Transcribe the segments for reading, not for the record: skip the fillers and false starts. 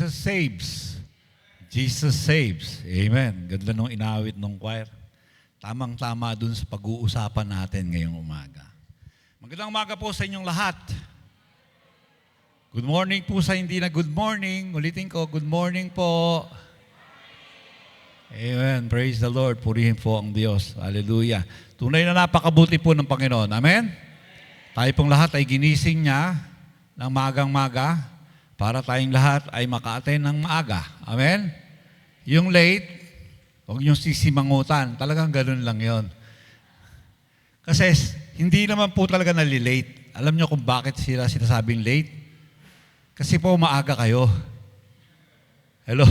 Jesus saves. Jesus saves. Amen. Ganda nung inawit ng choir. Tamang-tama dun sa pag-uusapan natin ngayong umaga. Magandang umaga po sa inyong lahat. Good morning po sa hindi na good morning. Ulitin ko, good morning po. Amen. Praise the Lord. Purihin po ang Diyos. Hallelujah. Tunay na napakabuti po ng Panginoon. Amen? Tayo pong lahat ay ginising niya ng magang-maga para tayong lahat ay maka-attend ng maaga. Amen? Yung late, huwag niyong sisimangutan. Talagang ganun lang yon. Kasi hindi naman po talaga nalilate. Alam niyo kung bakit sila sinasabing late? Kasi po maaga kayo. Hello?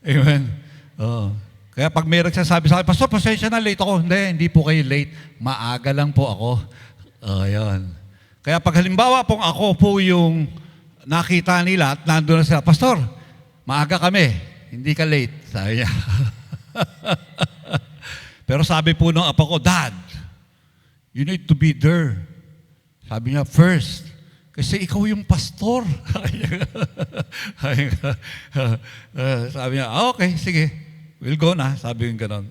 Amen? Oh. Kaya pag may nagsasabi sa akin, Pastor, pasensya na, late ako. Hindi po kayo late. Maaga lang po ako. Oh, yun. Kaya pag halimbawa pong ako po yung nakita nila at nandun na sila, Pastor, maaga kami. Hindi ka late. Sabi niya. Pero sabi po ng apo ko, Dad, you need to be there. Sabi niya, first. Kasi ikaw yung pastor. Sabi niya, okay, sige. We'll go na. Sabi yung ganon.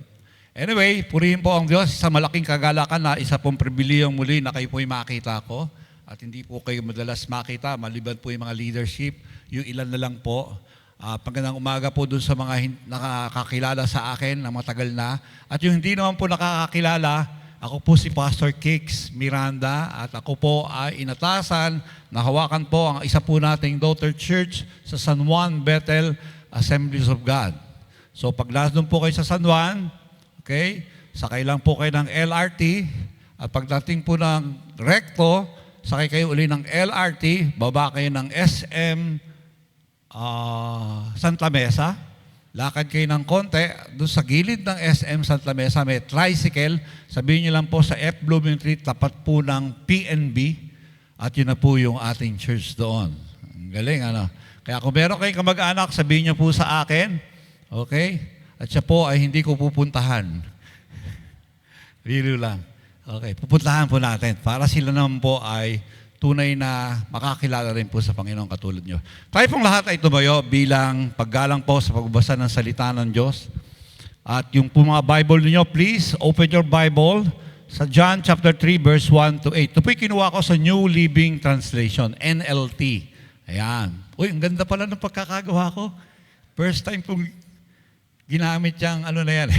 Anyway, purihin po ang Diyos sa malaking kagalakan na isa pong pribilehong muli na kayo po'y makita ko. At hindi po kayo madalas makita, maliban po yung mga leadership, yung ilan na lang po. Pagandang umaga po dun sa mga nakakakilala sa akin na matagal na. At yung hindi naman po nakakakilala, ako po si Pastor Kix Miranda at ako po ay inatasan na hawakan po ang isa po nating daughter church sa San Juan Bethel Assemblies of God. So pag nandun po kayo sa San Juan, okay, sakay lang po kayo ng LRT at pagdating po ng Recto, sakay kayo uli ng LRT, baba kayo ng SM Santa Mesa, lakad kayo ng konti, doon sa gilid ng SM Santa Mesa, may tricycle, sabihin nyo lang po sa F. Blooming Street, tapat po ng PNB, at yun na po yung ating church doon. Ang galing, ano? Kaya kung meron kayong kamag-anak, sabihin nyo po sa akin, okay? At siya po ay hindi ko pupuntahan. Really lang. Okay, pupuntahan po natin para sila naman po ay tunay na makakilala rin po sa Panginoon katulad nyo. Tayo pong lahat ay tumayo bilang paggalang po sa pagbabasa ng salita ng Diyos. At yung po mga Bible niyo, please open your Bible sa John chapter 3 verse 1 to 8. Ito po'y kinuha ko sa New Living Translation, NLT. Ayan. Uy, ang ganda pala ng pagkakagawa ko. First time pong ginamit yung ano na yan.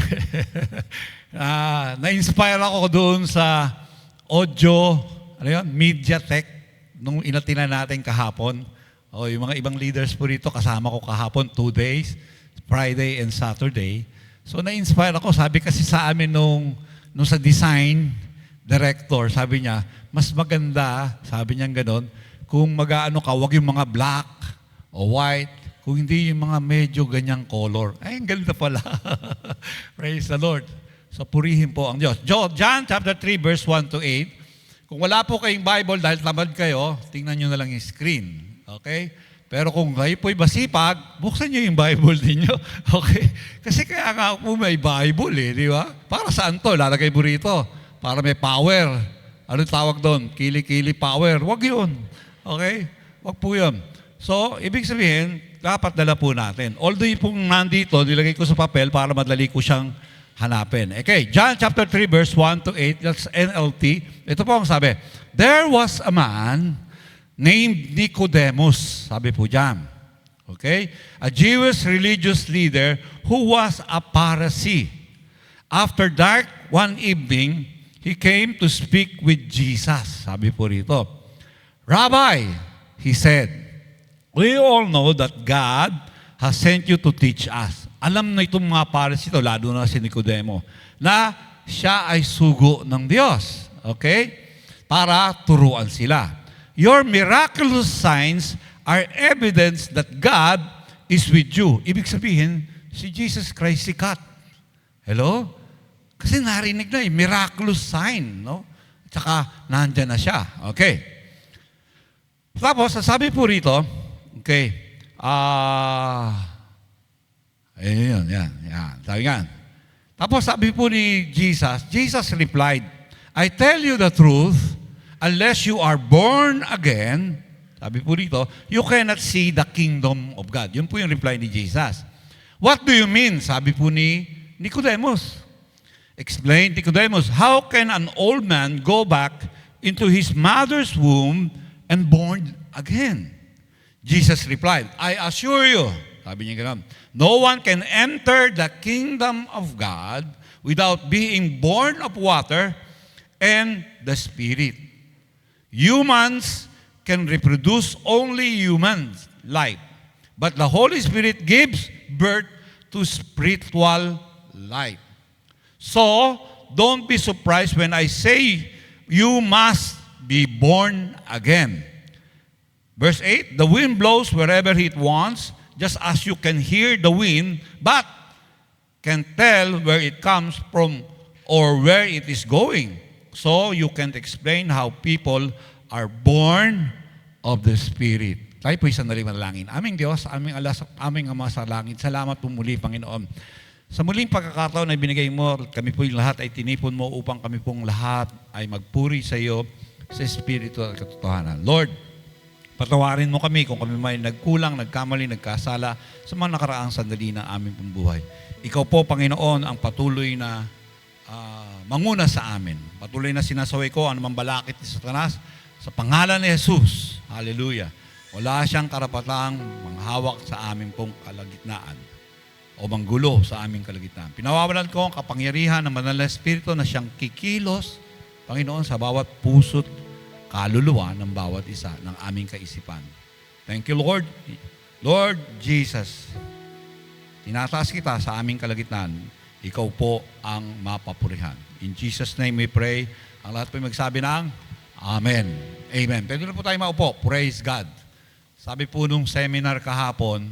Na-inspire ako doon sa audio, ano yun, MediaTek, nung inatina natin kahapon. O, yung mga ibang leaders po rito, kasama ko kahapon, 2 days, Friday and Saturday. So, na-inspire ako. Sabi kasi sa amin nung sa design director, sabi niya, mas maganda, sabi niya gano'n, kung mag-ano ka, wag yung mga black o white, kung hindi yung mga medyo ganyang color. Ay, ang ganda pala. Praise the Lord. So, purihin po ang Diyos. John chapter 3, verse 1 to 8. Kung wala po kayong Bible, dahil tamad kayo, tingnan nyo na lang yung screen. Okay? Pero kung kayo po'y masipag, buksan nyo yung Bible ninyo. Okay? Kasi kaya nga po may Bible di ba? Para saan to? Lalagay mo rito. Para may power. Ano tawag doon? Kili-kili power. Wag yun. Okay? Wag po yun. So, ibig sabihin, dapat dala po natin. Although yung pong nandito, nilagay ko sa papel para madali ko siyang hanapin. Okay, John chapter 3 verse 1 to 8, that's NLT. Ito po ang sabi, there was a man named Nicodemus, sabi po dyan. Okay? A Jewish religious leader who was a Pharisee. After dark, one evening, he came to speak with Jesus. Sabi po rito, Rabbi, he said, we all know that God has sent you to teach us. Alam na itong mga Pharisee ito, lalo na si Nicodemo, na siya ay sugo ng Diyos. Okay? Para turuan sila. Your miraculous signs are evidence that God is with you. Ibig sabihin, si Jesus Christ sikat. Hello? Kasi narinig na miraculous sign, no? Tsaka nandyan na siya. Okay. Tapos, sabi po rito, okay, ayun, yan. Sabi nga. Tapos sabi po ni Jesus replied, I tell you the truth, unless you are born again, sabi po dito, you cannot see the kingdom of God. Yun po yung reply ni Jesus. What do you mean? Sabi po ni Nicodemus. Explained Nicodemus, how can an old man go back into his mother's womb and born again? Jesus replied, I assure you, sabi niya gano'n, no one can enter the kingdom of God without being born of water and the Spirit. Humans can reproduce only human life, but the Holy Spirit gives birth to spiritual life. So, don't be surprised when I say you must be born again. Verse 8, the wind blows wherever it wants, just as you can hear the wind, but can tell where it comes from or where it is going. So, you can't explain how people are born of the Spirit. Tayo po sandali manalangin. Aming Diyos, aming Ama sa langit, salamat po muli, Panginoon. Sa muling pagkakataon na binigay mo, kami po yung lahat ay tinipon mo upang kami pong lahat ay magpuri sa iyo sa Espiritu at katotohanan. Lord, patawarin mo kami kung kami may nagkulang, nagkamali, nagkasala sa mga nakaraang sandali ng aming pong buhay. Ikaw po, Panginoon, ang patuloy na manguna sa amin. Patuloy na sinasaway ko ang anumang balakid ni Satanas sa pangalan ni Jesus. Hallelujah. Wala siyang karapatang manghawak sa aming pong kalagitnaan o manggulo sa aming kalagitnaan. Pinawawalan ko ang kapangyarihan ng Banal na Espiritu na siyang kikilos, Panginoon, sa bawat puso't kaluluwa ng bawat isa ng aming kaisipan. Thank you, Lord. Lord Jesus, tinataas kita sa aming kalagitnaan. Ikaw po ang mapapurihan. In Jesus' name we pray. Ang lahat po magsabi ng Amen. Amen. Pwede na po tayo maupo. Praise God. Sabi po nung seminar kahapon,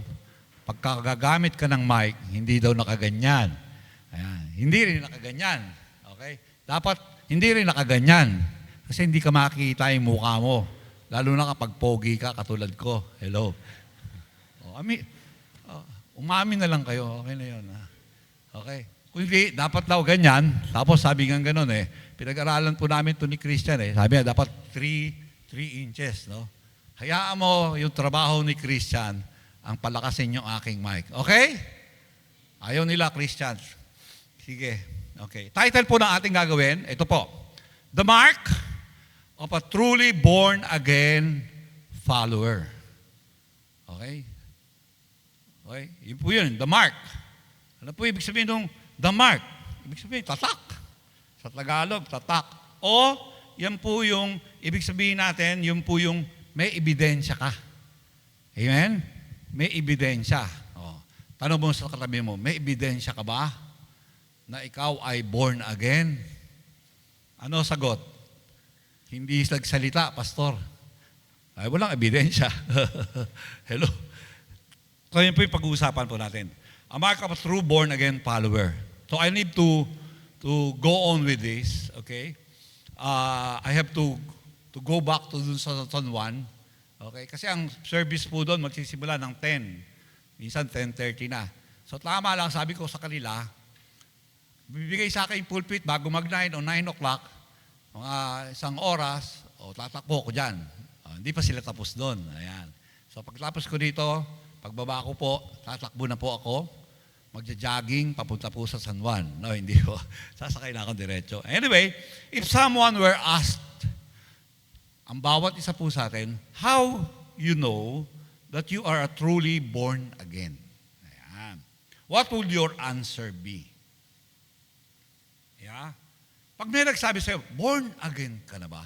pagkagagamit ka ng mic, hindi daw nakaganyan. Ayan. Hindi rin nakaganyan. Okay? Dapat hindi rin nakaganyan. Kasi hindi ka makikita yung mukha mo. Lalo na kapag pogi ka, katulad ko. Hello. Umamin na lang kayo. Okay na yun. Okay? Kung hindi, dapat daw ganyan. Tapos sabi nga ganun pinag-aralan po namin ito ni Christian Sabi nga, dapat 3 inches. No? Hayaan mo yung trabaho ni Christian ang palakasin yung aking mic. Okay? Ayaw nila, Christians. Sige. Okay. Title po ng ating gagawin, ito po. The Mark of a Truly Born Again Follower. Okay? Okay? Yun po yun, the mark. Ano po ibig sabihin ng the mark? Ibig sabihin, tatak. Sa Tagalog, tatak. O, yan po yung, ibig sabihin natin, yun po yung may ebidensya ka. Amen? May ebidensya. O, tanong mo sa katabi mo, may ebidensya ka ba na ikaw ay born again? Ano sagot? Hindi nagsalita, pastor. Ay, walang ebidensya. Hello? So, yun po yung pag-uusapan po natin. A mark of a true born-again follower. So, I need to go on with this, okay? I have to go back to dun sa San Juan. Okay? Kasi ang service po doon magsisimula ng 10. Minsan 10:30 na. So, tama lang, sabi ko sa kanila, bibigay sa akin yung pulpit bago mag-9 o 9 o'clock, mga isang oras, tatakbo ko dyan. Hindi pa sila tapos doon. Ayan. So pagtapos ko dito, pagbaba ko po, tatakbo na po ako, magja-jogging, papunta po sa San Juan. No, hindi po. Sasakay na ako diretso. Anyway, if someone were asked, ang bawat isa po sa atin, how you know that you are a truly born again? Ayan. What would your answer be? Yeah. Pag may nagsabi sa'yo, born again ka na ba?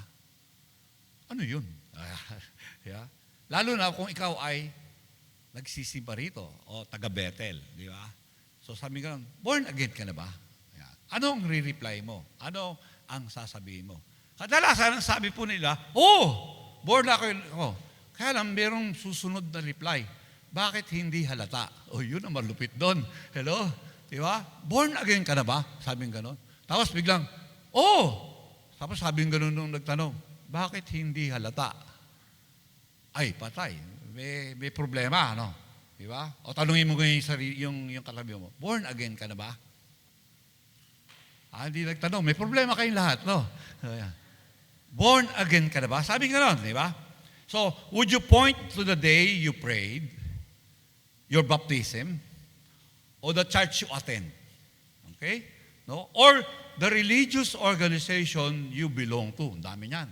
Ano yun? Yeah. Lalo na kung ikaw ay nagsisimba rito o taga-Bethel, di ba? So sabi ka, born again ka na ba? Yeah. Ano ang re-reply mo? Ano ang sasabihin mo? Kadalasan ang sabi po nila, born ako. Kaya lang, merong susunod na reply. Bakit hindi halata? Yun ang malupit doon. Hello? Di ba? Born again ka na ba? Sabi nga gano'n. Tapos biglang, Tapos sabi ng ganun nung nagtanong, bakit hindi halata? Ay, patay. May problema, ano? Di ba? O tanungin mo yung katabi mo, born again ka na ba? Hindi nagtanong, may problema kayong lahat, no? Born again ka na ba? Sabi nga nun, di ba? So, would you point to the day you prayed, your baptism, or the church you attend? Okay? No? Or the religious organization you belong to. Ang dami niyan.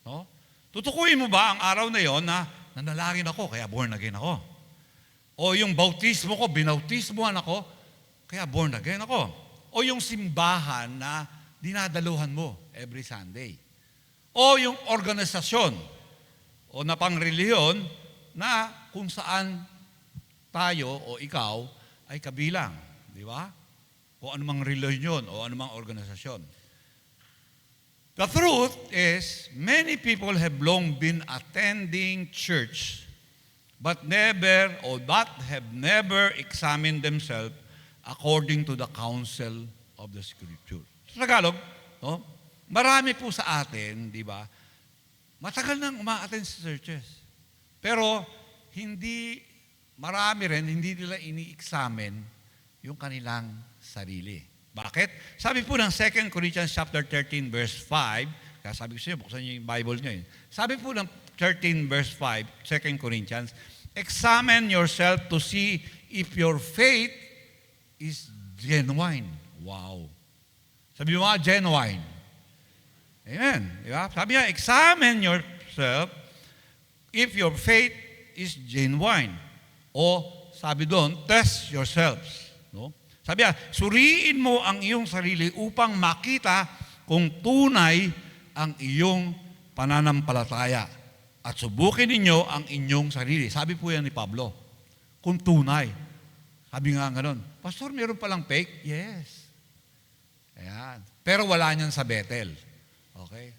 No? Tutukuyin mo ba ang araw na yon na nanalangin ako, kaya born again ako? O yung bautismo ko, binautismohan ako, kaya born again ako? O yung simbahan na dinadaluhan mo every Sunday? O yung organisasyon o na pangreliyon na kung saan tayo o ikaw ay kabilang. Di ba? O anumang reliyon o anumang organisasyon. The truth is, many people have long been attending church but have never examined themselves according to the counsel of the Scripture. Sa Tagalog, no? Marami po sa atin, di ba, matagal nang uma-attend sa churches. Pero marami rin, hindi nila ini-examine yung kanilang sarili. Bakit? Sabi po ng 2 Corinthians chapter 13 verse 5, kaya sabi ko sa inyo, buksan niyo yung Bible niyo. Sabi po ng 13 verse 5, 2 Corinthians, examine yourself to see if your faith is genuine. Wow. Sabi mo nga, genuine. Amen. Diba? Sabi niya, examine yourself if your faith is genuine. O sabi doon, test yourselves. No? Sabi niya, suriin mo ang iyong sarili upang makita kung tunay ang iyong pananampalataya. At subukin ninyo ang inyong sarili. Sabi po yan ni Pablo, kung tunay. Sabi nga gano'n, Pastor, meron palang fake? Yes. Ayan. Pero wala niyan sa Bethel. Okay?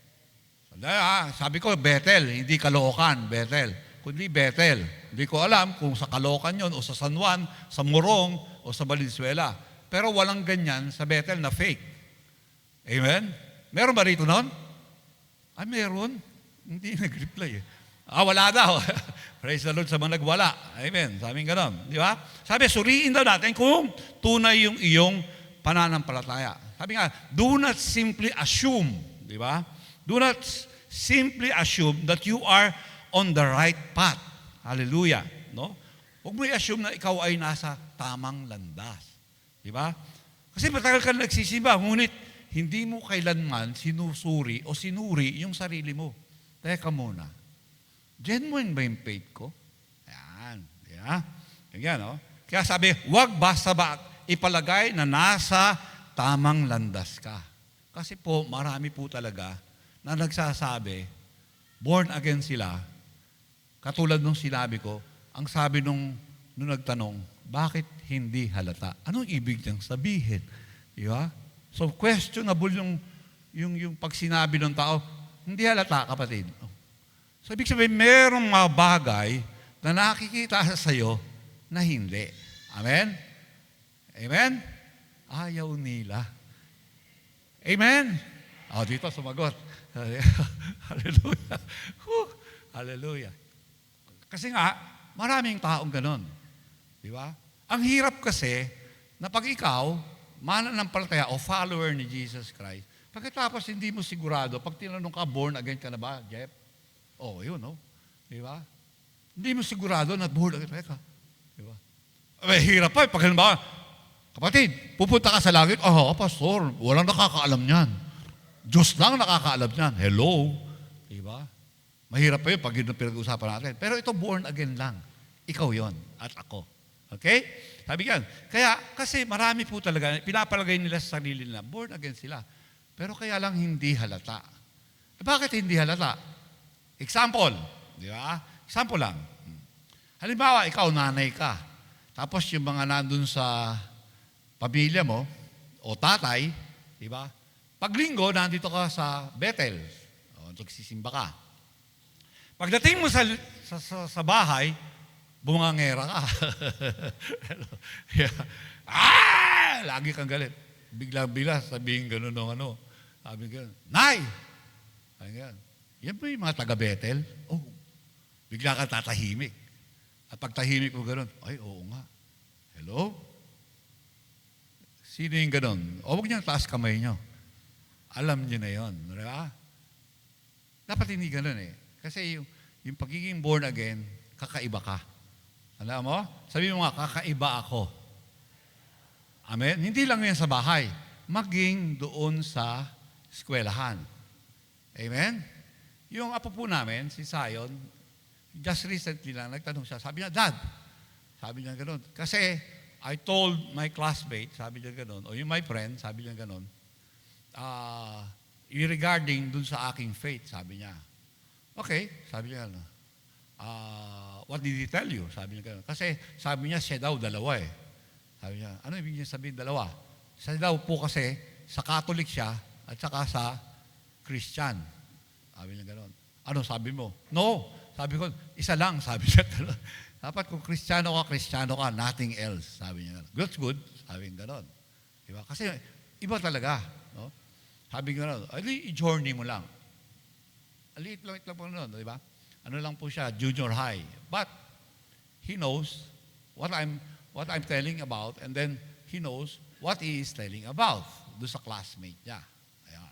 Sabi ko, Bethel, hindi Caloocan, Bethel. Kundi Bethel. Hindi ko alam kung sa Caloocan yon o sa San Juan, sa Morong, o sa Valenzuela. Pero walang ganyan sa Bethel na fake. Amen? Meron ba rito noon? Meron. Hindi nag-reply eh. Wala daw. Praise the Lord sa mga nagwala. Amen. Sabi gano'n. Di ba? Sabi, suriin daw natin kung tunay yung iyong pananampalataya. Sabi nga, do not simply assume. Di ba? Do not simply assume that you are on the right path. Hallelujah. No? Huwag mo i-assume na ikaw ay nasa tamang landas. Di ba? Kasi matagal ka nagsisimba, ngunit hindi mo kailanman sinusuri o sinuri yung sarili mo. Teka muna. Genuine ba yung faith ko? Ayan. Yeah. Yan, no? Kaya sabi, huwag basta ba ipalagay na nasa tamang landas ka. Kasi po, marami po talaga na nagsasabi, born again sila, katulad nung sinabi ko, ang sabi nung nagtanong, bakit hindi halata? Anong ibig niyang sabihin? Di ba? So, questionable yung pag sinabi ng tao, hindi halata, kapatid. So, ibig sabihin, merong mga bagay na nakikita sa iyo na hindi. Amen? Amen? Ayaw nila. Amen? Dito sumagot. Hallelujah. Hallelujah. Kasi nga, maraming taong ganon. Di ba? Ang hirap kasi na pag ikaw, mananampalataya o follower ni Jesus Christ, pagkatapos hindi mo sigurado, pag tinanong ka, born again ka na ba, Jeff? Yun, no? Di ba? Hindi mo sigurado na born again ka. Di ba? Hirap pa. Pag halimbawa, kapatid, pupunta ka sa langit, pastor, walang nakakaalam niyan. Diyos lang nakakaalam niyan. Hello? Di ba? Mahirap pa yun pag yun ang pinag-uusapan natin. Pero ito, born again lang. Ikaw yon at ako. Okay? Sabi yan. Kaya, kasi marami po talaga, pinapalagay nila sa sarili nila, born again sila. Pero kaya lang hindi halata. Bakit hindi halata? Example. Di ba? Example lang. Halimbawa, ikaw, nanay ka. Tapos yung mga nandun sa pamilya mo, o tatay, di ba? Pag linggo, nandito ka sa Bethel. Nagsisimba ka. Pagdating mo sa bahay, bumangera ka. Lagi kang galit. Bigla-bigla, sabihin gano'n ng Sabi gano'n, Nay! Sabi gano'n, yan ba yung mga taga-Bethel? Bigla ka tatahimik. At pag tahimik mo gano'n, oo nga. Hello? Sino yung gano'n? Huwag niyang taas kamay niyo. Alam niyo na yun. Diba? Dapat hindi gano'n eh. Kasi yung pagiging born again, kakaiba ka. Alam mo? Sabi mo nga, kakaiba ako. Amen? Hindi lang yan sa bahay. Maging doon sa eskwelahan. Amen? Yung apo po namin, si Zion, just recently lang, nagtanong siya, sabi niya, Dad, sabi niya gano'n. Kasi, I told my classmate, sabi niya gano'n, o yung my friend, sabi niya gano'n, regarding dun sa aking faith, sabi niya. Okay, sabi niya, what did he tell you? Sabi niya gano'n. Kasi sabi niya, siya daw dalawa eh. Sabi niya, ano ibig niya sabihin dalawa? Siya daw po kasi, sa Catholic siya, at saka sa Christian. Sabi niya gano'n. Ano sabi mo? No. Sabi ko, isa lang, sabi niya. Dapat kung Kristiyano ka, nothing else. Sabi niya gano'n. That's good. Sabi niya gano'n. Diba? Kasi iba talaga. No? Sabi niya gano'n, i-journey mo lang. Aliit lang po nun, di ba? Ano lang po siya, junior high. But, he knows what I'm telling about, and then he knows what he is telling about doon sa classmate niya. Ayan.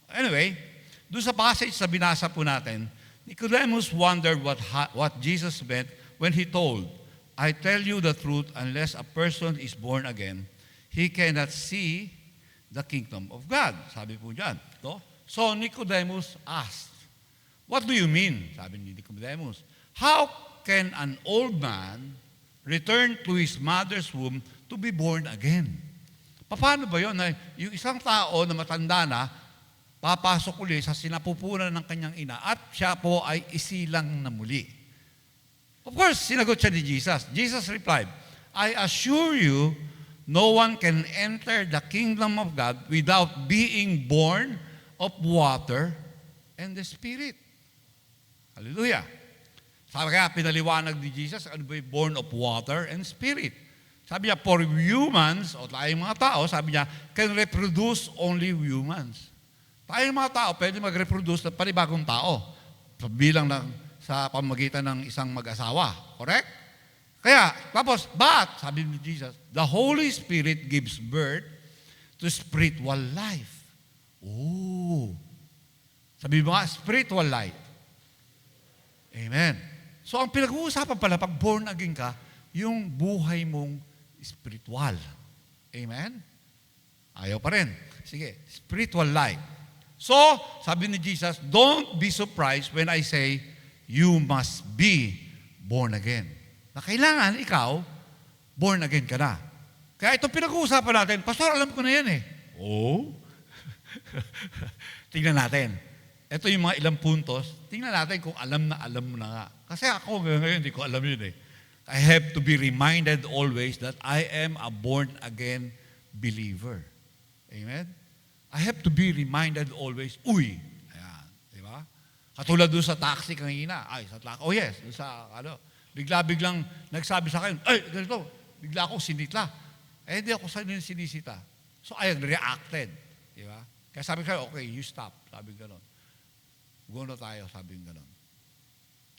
Anyway, doon sa passage sa binasa po natin, Nicodemus wondered what Jesus meant when he told, I tell you the truth, unless a person is born again, he cannot see the kingdom of God. Sabi po dyan. No? So, Nicodemus asked, what do you mean? Sabi ni Nicodemus, how can an old man return to his mother's womb to be born again? Paano ba yun? Yung isang tao na matanda na, papasok uli sa sinapupunan ng kanyang ina at siya po ay isilang na muli. Of course, sinagot siya ni Jesus. Jesus replied, I assure you, no one can enter the kingdom of God without being born of water and the Spirit. Hallelujah. Sabi kaya, pinaliwanag ni Jesus, ano ba yung born of water and Spirit? Sabi niya, for humans, o tayong mga tao, sabi niya, can reproduce only humans. Tayong mga tao, pwede mag-reproduce ng panibagong tao. Bilang sa pamagitan ng isang mag-asawa. Correct? Kaya, tapos, but, sabi ni Jesus, the Holy Spirit gives birth to spiritual life. Oh. Sabi mo nga, spiritual life. Amen. So, ang pinag-uusapan pala, pag born again ka, yung buhay mong spiritual. Amen? Ayaw pa rin. Sige, spiritual life. So, sabi ni Jesus, don't be surprised when I say, you must be born again. Na kailangan ikaw, born again ka na. Kaya ito pinag-uusapan natin, Pastor, alam ko na yan eh. Oh? Tingnan natin. Ito yung mga ilang puntos. Tingnan natin kung alam mo na nga. Kasi ako ngayon, hindi ko alam yun eh. I have to be reminded always that I am a born-again believer. Amen? I have to be reminded always, uy, ayan, di ba? Katulad doon sa taxi kanina, oh yes, doon sa, bigla-biglang nagsabi sa akin, ganito, bigla ako sinitla. Hindi ako sinisita. So I reacted, di ba? Kaya sabi ko, okay, you stop, sabi gano'n. Go na tayo, sabi gano'n.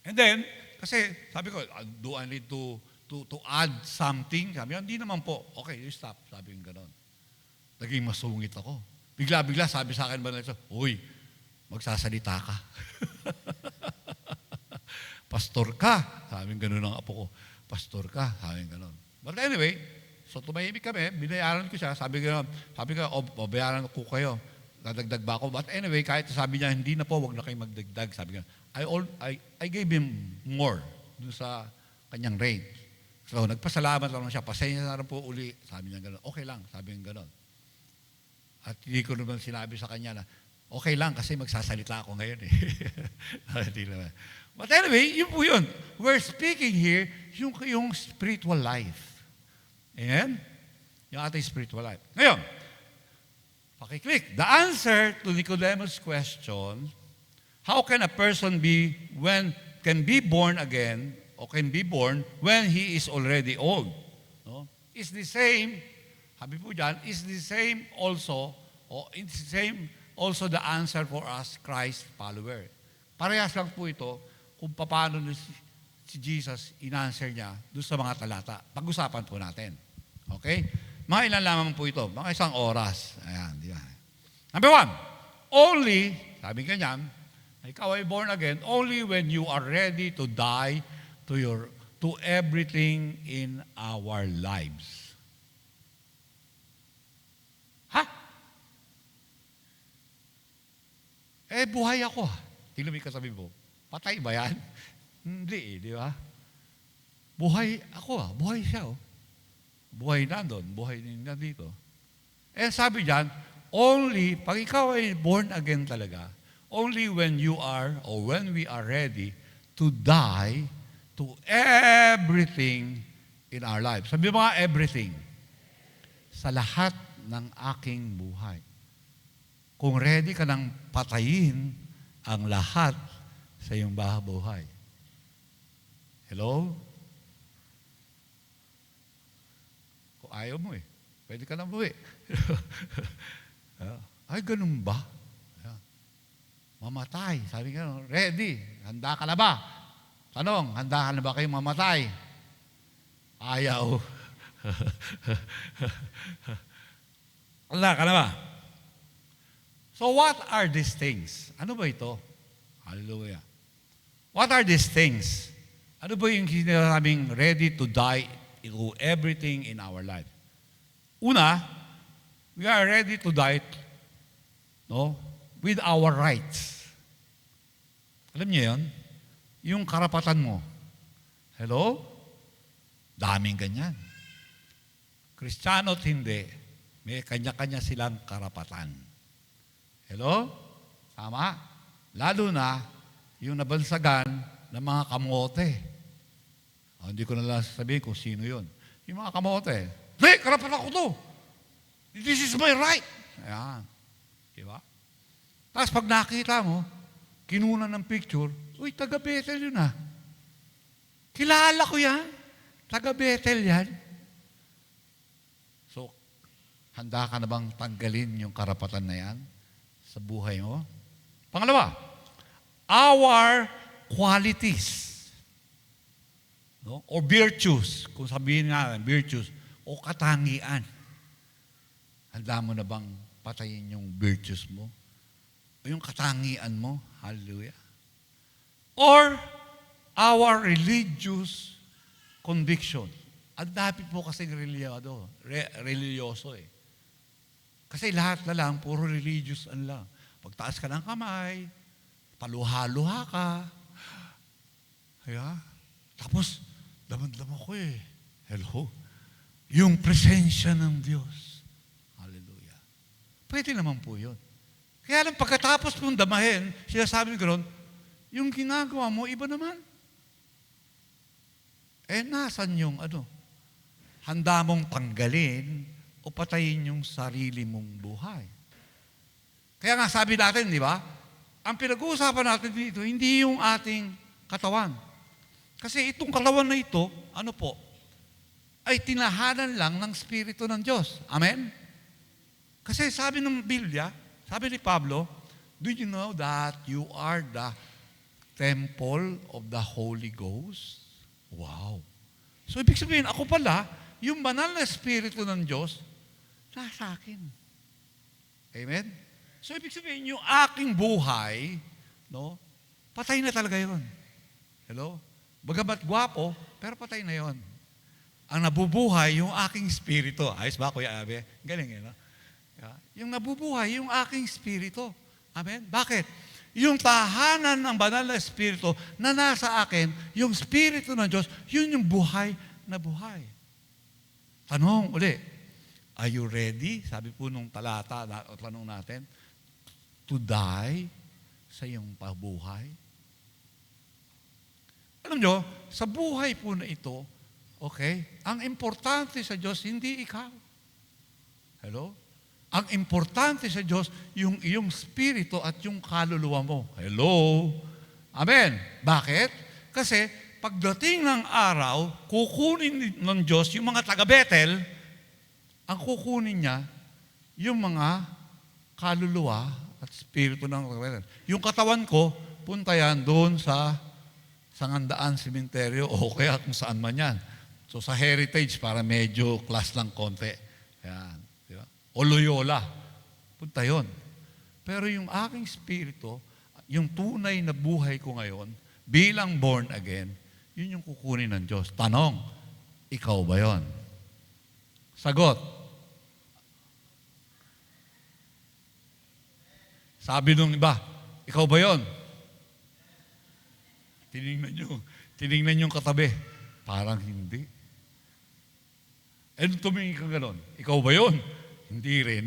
And then, kasi sabi ko, do I need to add something? Sabi ko, hindi naman po. Okay, you stop. Sabi ko gano'n. Naging masungit ako. Bigla-bigla sabi sa akin ba na ito, uy, magsasalita ka. Pastor ka. Sabi ko gano'n ang apo ko. Pastor ka. Sabi ko gano'n. But anyway, so tumahimik kami, binayaran ko siya. Sabi ko, bayaran ko kayo. Dadagdag ba ako? But anyway, kahit sabi niya, hindi na po, wag na kayo magdagdag. Sabi ko, I gave him more dun sa kanyang rate. So, nagpasalamat lang siya. Pasensya na rin po uli. Sabi niya gano'n. Okay lang. Sabi niya gano'n. At hindi ko naman sinabi sa kanya na, okay lang kasi magsasalita ako ngayon eh. But anyway, yun po yun. We're speaking here yung spiritual life. Amen? Yung ating spiritual life. Ngayon, pakiclick. The answer to Nicodemus' question, how can a person can be born again or can be born when he is already old? No? It's the same, sabi po dyan, it's the same also, it's the same also the answer for us Christ follower. Parehas lang po ito kung paano si Jesus in-answer niya doon sa mga talata. Pag-usapan po natin. Okay? Mga ilan lamang po ito. Mga isang oras. Ayan, di ba? Number 1, only, sabi ka niyan, Ikaw ay born again only when you are ready to die to everything in our lives. Ha? Buhay ako. Tingnan mo yung kasabi mo. Patay ba yan? Hindi di ba? Buhay ako buhay siya Buhay nandun, buhay nandito. Sabi diyan, only, pag ikaw ay born again talaga, only when you are, or when we are ready to die to everything in our life. Sabi mo nga, everything. Sa lahat ng aking buhay. Kung ready ka nang patayin ang lahat sa iyong buhay. Hello? Kung ayaw mo pwede ka nang buwi. Ay, ganun ba? Mamatay. Sabi ka, ready. Handa ka na ba? Tanong, handa ka na ba kayong mamatay? Ayaw. Handa ka na ba? So what are these things? Ano ba ito? Hallelujah. What are these things? Ano ba yung sinasabing ready to die to everything in our life? Una, we are ready to die with our rights. Alam niyo yun? Yung karapatan mo. Hello? Daming ganyan. Kristiyano't hindi, may kanya-kanya silang karapatan. Hello? Tama? Lalo na yung nabansagan ng mga kamote. Hindi ko na lang sabihin kung sino yun. Yung mga kamote. Hindi, karapatan ko to. This is my right. Ayan. Diba? Tapos pag nakita mo, kinuna ng picture, uy, taga-Bethel yun Kilala ko yan. Taga-Bethel yan. So, handa ka na bang tanggalin yung karapatan na yan sa buhay mo? Pangalawa, our qualities. O virtues. Kung sabihin nga, virtues. O katangian. Handa mo na bang patayin yung virtues mo? O yung katangian mo? Hallelujah. Or our religious conviction. Ang dami po kasing religyoso Kasi lahat na lang, puro religious lang. Pagtaas ka ng kamay, paluha-luha ka. Tapos, daman-dama ko Hello? Yung presensya ng Diyos. Hallelujah. Pwede naman po yun. Kaya lang pagkatapos mong damahin, sinasabi ko gano'n, yung ginagawa mo, iba naman. Nasan yung handa mong tanggalin o patayin yung sarili mong buhay. Kaya nga sabi natin, di ba? Ang pinag-uusapan natin dito, hindi yung ating katawan. Kasi itong katawan na ito, ay tinahanan lang ng Espiritu ng Diyos. Amen? Kasi sabi ng Biblia, sabi ni Pablo, do you know that you are the temple of the Holy Ghost? Wow. So, ibig sabihin, ako pala, yung banal na Espiritu ng Diyos, nasa akin. Amen? So, ibig sabihin, yung aking buhay, patay na talaga yun. Hello? Bagamat gwapo, pero patay na yun. Ang nabubuhay, yung aking Espiritu. Ayos ba, Kuya Abe? Galing Yung nabubuhay, yung aking Espiritu. Amen? Bakit? Yung tahanan ng banal na Espiritu na nasa akin, yung Espiritu ng Diyos, yun yung buhay na buhay. Tanong uli, are you ready? Sabi po nung talata, tanong natin, to die sa iyong pabuhay? Alam nyo, sa buhay po na ito, ang importante sa Diyos, hindi ikaw. Hello? Ang importante sa Diyos, yung iyong spirito at yung kaluluwa mo. Hello? Amen. Bakit? Kasi pagdating ng araw, kukunin ng Diyos yung mga taga-Bethel, ang kukunin niya yung mga kaluluwa at spirito ng taga-Bethel. Yung katawan ko, punta yan doon sa Sangandaan Sementeryo o kaya kung saan man yan. So sa Heritage, para medyo class lang konti. Yan. O Loyola. Punta yun. Pero yung aking spirito, yung tunay na buhay ko ngayon, bilang born again, yun yung kukunin ng Diyos. Tanong, ikaw ba yon? Sagot. Sabi nung iba, ikaw ba yon? Tinignan yung katabi. Parang hindi. And tumingin ka ganon, ikaw ba yon? Hindi rin.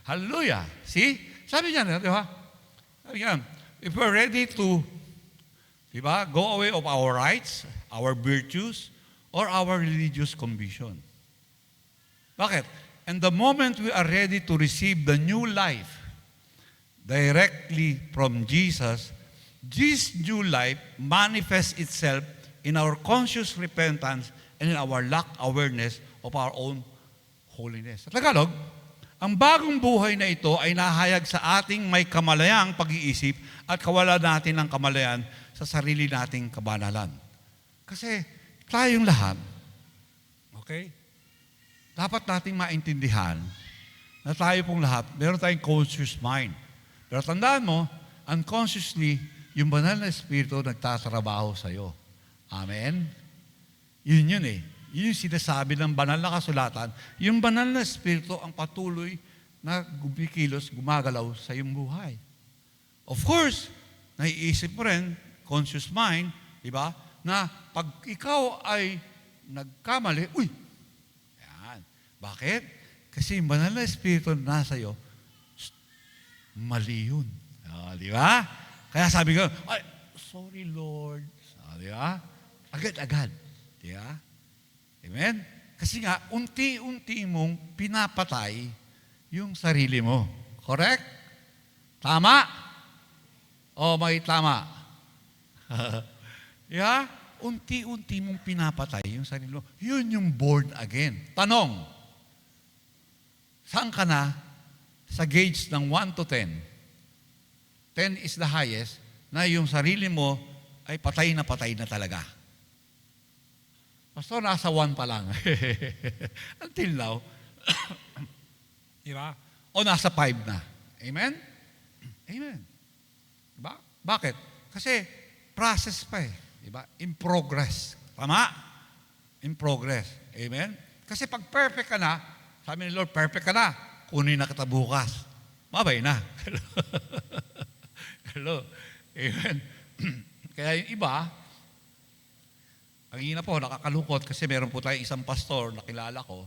Hallelujah. See? Sabi niya, di ba? Sabi niya, if we're ready to, di ba, go away of our rights, our virtues, or our religious conviction. Bakit? And the moment we are ready to receive the new life directly from Jesus, this new life manifests itself in our conscious repentance and in our lack awareness of our own holiness. Sa Tagalog, ang bagong buhay na ito ay nahayag sa ating may kamalayang pag-iisip at kawalan natin ng kamalayan sa sarili nating kabanalan. Kasi tayong lahat, okay, dapat nating maintindihan na tayo pong lahat, meron tayong conscious mind. Pero tandaan mo, unconsciously, yung banal na Espiritu nagtatrabaho sa'yo. Amen? Yun eh. Yun yung sinasabi ng banal na kasulatan. Yung banal na Espiritu ang patuloy na gumikilos, gumagalaw sa iyong buhay. Of course, naiisip mo rin, conscious mind, di ba, na pag ikaw ay nagkamali, yan. Bakit? Kasi yung banal na Espiritu na nasa iyo, mali yun. Di ba? Kaya sabi ko, ay, sorry Lord. Di ba? Agad-agad. Di ba? Amen? Kasi nga, unti-unti mong pinapatay yung sarili mo. Correct? Tama? O may tama? Yeah? Unti-unti mong pinapatay yung sarili mo. Yun yung born again. Tanong, saan ka na sa gauge ng 1 to 10? 10 is the highest na yung sarili mo ay patay na talaga. Pastor, nasa 1 pa lang. Until now. Diba? O nasa 5 na. Amen? Amen. Diba? Bakit? Kasi process pa eh. Diba? In progress. Tama? In progress. Amen? Kasi pag perfect ka na, sabi ni Lord, perfect ka na, kunin na kita bukas. Mabay na. Hello? Amen? Kaya yung iba, ang ina po, nakakalungkot kasi meron po tayong isang pastor na kilala ko,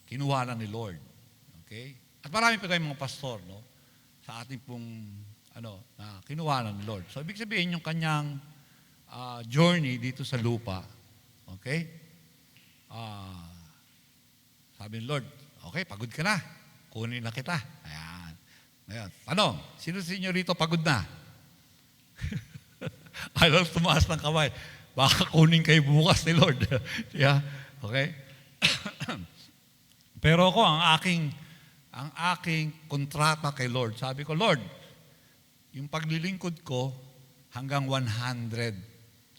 kinuha na ni Lord. Okay? At marami po tayong mga pastor, no? Sa ating pong, na kinuha na ni Lord. So, ibig sabihin, yung kanyang journey dito sa lupa, okay? Sabi ni Lord, okay, pagod ka na. Kunin na kita. Ayan. Ngayon, tanong, sino sa inyo rito pagod na? Ayaw tumaas ng kamay. Baka kunin kayo bukas ni Lord. Yeah? Okay? Pero ako, ang aking kontrata kay Lord, sabi ko, Lord, yung paglilingkod ko hanggang 100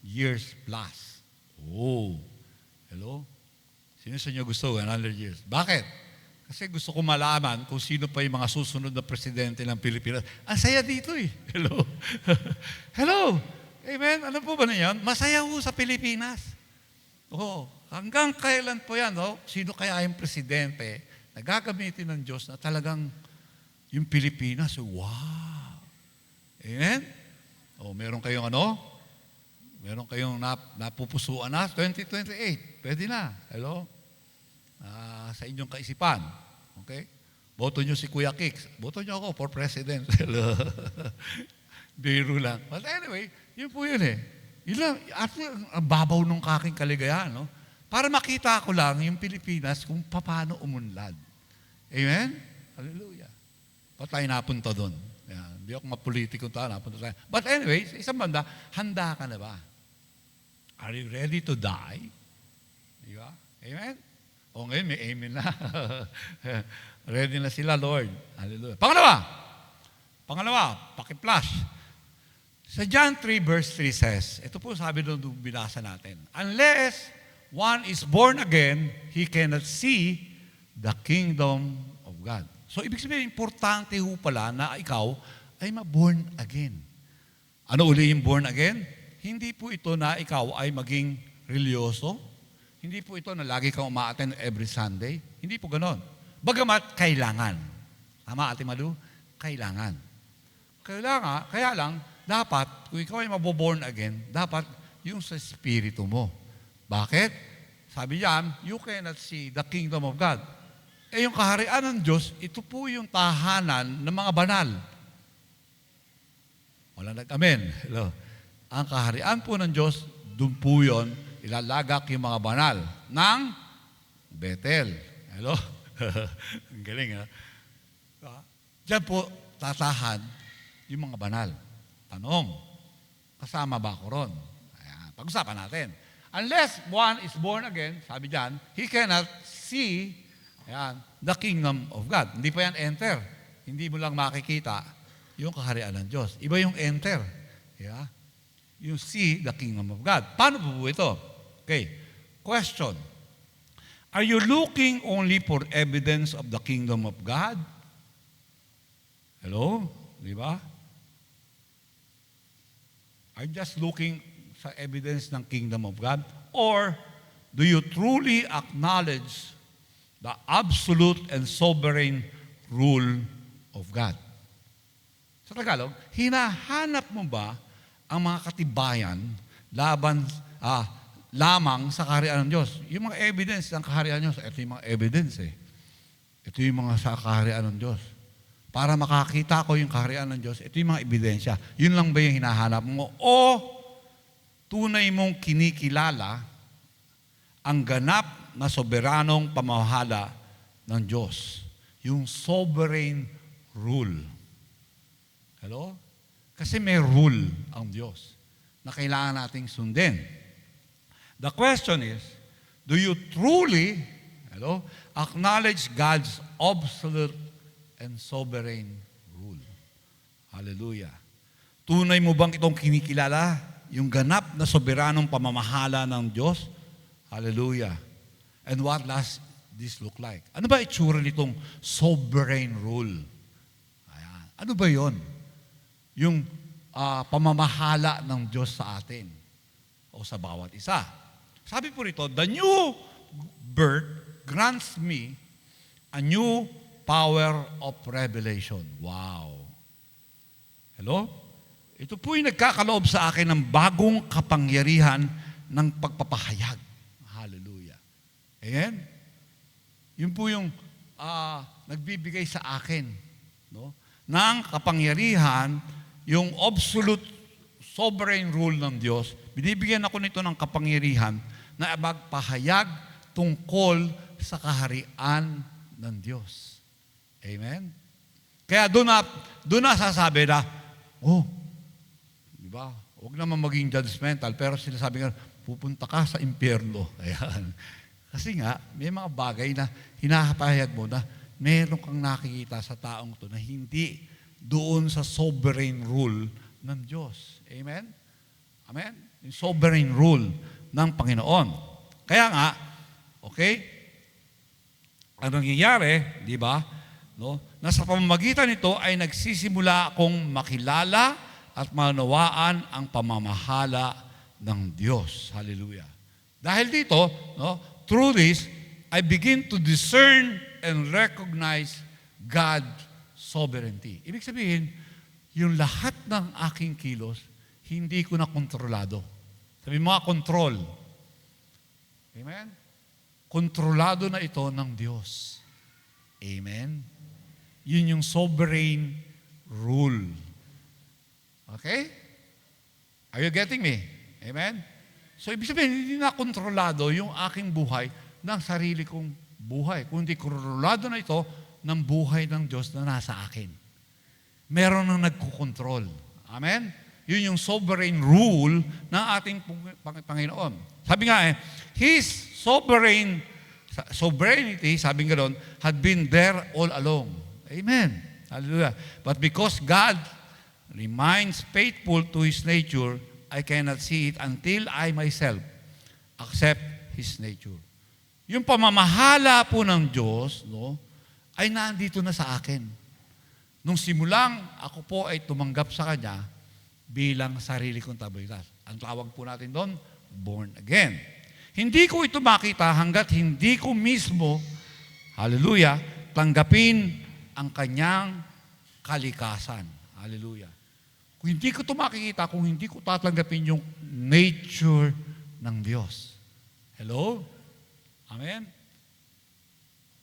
years plus. Oh. Hello? Sino sa inyo gusto 100 years? Bakit? Kasi gusto ko malaman kung sino pa yung mga susunod na presidente ng Pilipinas. Ang saya dito eh. Hello? Hello? Amen? Ano po ba na yan? Masaya po sa Pilipinas. Oo. Hanggang kailan po yan, no? Sino kaya yung presidente na gagamitin ng Diyos na talagang yung Pilipinas, wow. Amen? O, meron kayong Meron kayong napupusuan na, 2028. Pwede na. Hello? Sa inyong kaisipan. Okay? Boto nyo si Kuya Kix. Boto nyo ako for president. Hello? Biro lang. But anyway, yun po yun eh. Yun lang, at ang babaw ng kaking kaligayahan, no? Para makita ko lang yung Pilipinas kung paano umunlad. Amen? Hallelujah. Ba't tayo napunta doon? Yan. Hindi ako mapolitiko napunta tayo. But anyway, sa isang banda, handa ka na ba? Are you ready to die? Di ba? Amen? O ngayon, may amen na. Ready na sila, Lord. Hallelujah. Pangalawa, paki-flash. Sa John 3 verse 3 says, ito po sabi doon binasa natin, unless one is born again, he cannot see the kingdom of God. So, ibig sabihin, importante ho pala na ikaw ay ma-born again. Ano uli yung born again? Hindi po ito na ikaw ay maging religyoso. Hindi po ito na lagi kang umaattend every Sunday. Hindi po ganon. Bagamat kailangan. Tama, Ate Malu? Kailangan. Kaya lang, dapat, kung ikaw ay maboborn again, dapat yung sa spirito mo. Bakit? Sabi niyan, you cannot see the kingdom of God. Yung kaharian ng Diyos, ito po yung tahanan ng mga banal. Wala nag-amen. Hello. Ang kaharian po ng Diyos, doon po yun, ilalagak yung mga banal ng Bethel. Hello? Ang galing, ha? Diyan po, tatahan yung mga banal. Tanong, kasama ba ako ron? Ayan, pag-usapan natin. Unless one is born again, sabi diyan, he cannot see the kingdom of God. Hindi pa yan enter. Hindi mo lang makikita yung kaharian ng Diyos. Iba yung enter. Yeah? Yung see the kingdom of God. Paano po ito? Okay. Question. Are you looking only for evidence of the kingdom of God? Hello? Di ba? Are you just looking sa evidence ng kingdom of God? Or do you truly acknowledge the absolute and sovereign rule of God? Sa Tagalog, hinahanap mo ba ang mga katibayan lamang sa kaharian ng Diyos? Yung mga evidence ng kaharian ng Diyos, ito yung mga evidence eh. Ito yung mga sa kaharian ng Diyos. Para makakita ko yung kaharian ng Diyos, ito yung mga ebidensya. Yun lang ba yung hinahanap mo? O tunay mong kinikilala ang ganap na soberanong pamahala ng Diyos. Yung sovereign rule. Hello? Kasi may rule ang Diyos na kailangan nating sundin. The question is, do you truly, acknowledge God's absolute and sovereign rule? Hallelujah. Tunay mo bang itong kinikilala? Yung ganap na soberanong pamamahala ng Diyos? Hallelujah. And what does this look like? Ano ba itsura nitong sovereign rule? Ayan. Ano ba yon? Yung pamamahala ng Diyos sa atin o sa bawat isa. Sabi po rito, the new birth grants me a new power of revelation. Wow. Hello? Ito po yung nagkakaloob sa akin ng bagong kapangyarihan ng pagpapahayag. Hallelujah. Amen? Yun po yung nagbibigay sa akin ng kapangyarihan, yung absolute sovereign rule ng Diyos. Binibigyan ako nito ng kapangyarihan na magpahayag tungkol sa kaharian ng Diyos. Amen? Kaya doon na sasabi na, di ba? Huwag naman maging judgmental, pero sinasabi nga, pupunta ka sa impyerno. Ayan. Kasi nga, may mga bagay na hinahapahayag mo na meron kang nakikita sa taong to na hindi doon sa sovereign rule ng Diyos. Amen? Amen? Yung sovereign rule ng Panginoon. Kaya nga, okay, ang nangyayari, di ba, na sa pamamagitan nito ay nagsisimula akong makilala at manawaan ang pamamahala ng Diyos. Hallelujah. Dahil dito, through this, I begin to discern and recognize God's sovereignty. Ibig sabihin, yung lahat ng aking kilos, hindi ko na kontrolado. Sabi mga control. Amen? Kontrolado na ito ng Diyos. Amen? Yun yung sovereign rule. Okay? Are you getting me? Amen? So, ibig sabihin, hindi na kontrolado yung aking buhay ng sarili kong buhay. Kundi kontrolado na ito ng buhay ng Diyos na nasa akin. Meron nang nagkukontrol. Amen? Yun yung sovereign rule ng ating Panginoon. Sabi nga His sovereignty, sabi nga doon, had been there all along. Amen. Hallelujah. But because God remains faithful to His nature, I cannot see it until I myself accept His nature. Yung pamamahala po ng Diyos, ay nandito na sa akin. Nung simulang ako po ay tumanggap sa Kanya bilang sarili kong tablitas. Ang tawag po natin doon, born again. Hindi ko ito makita hanggat hindi ko mismo, hallelujah, tanggapin ang Kanyang kalikasan. Hallelujah. Kung hindi ko ito makikita, kung hindi ko tatanggapin yung nature ng Diyos. Hello? Amen?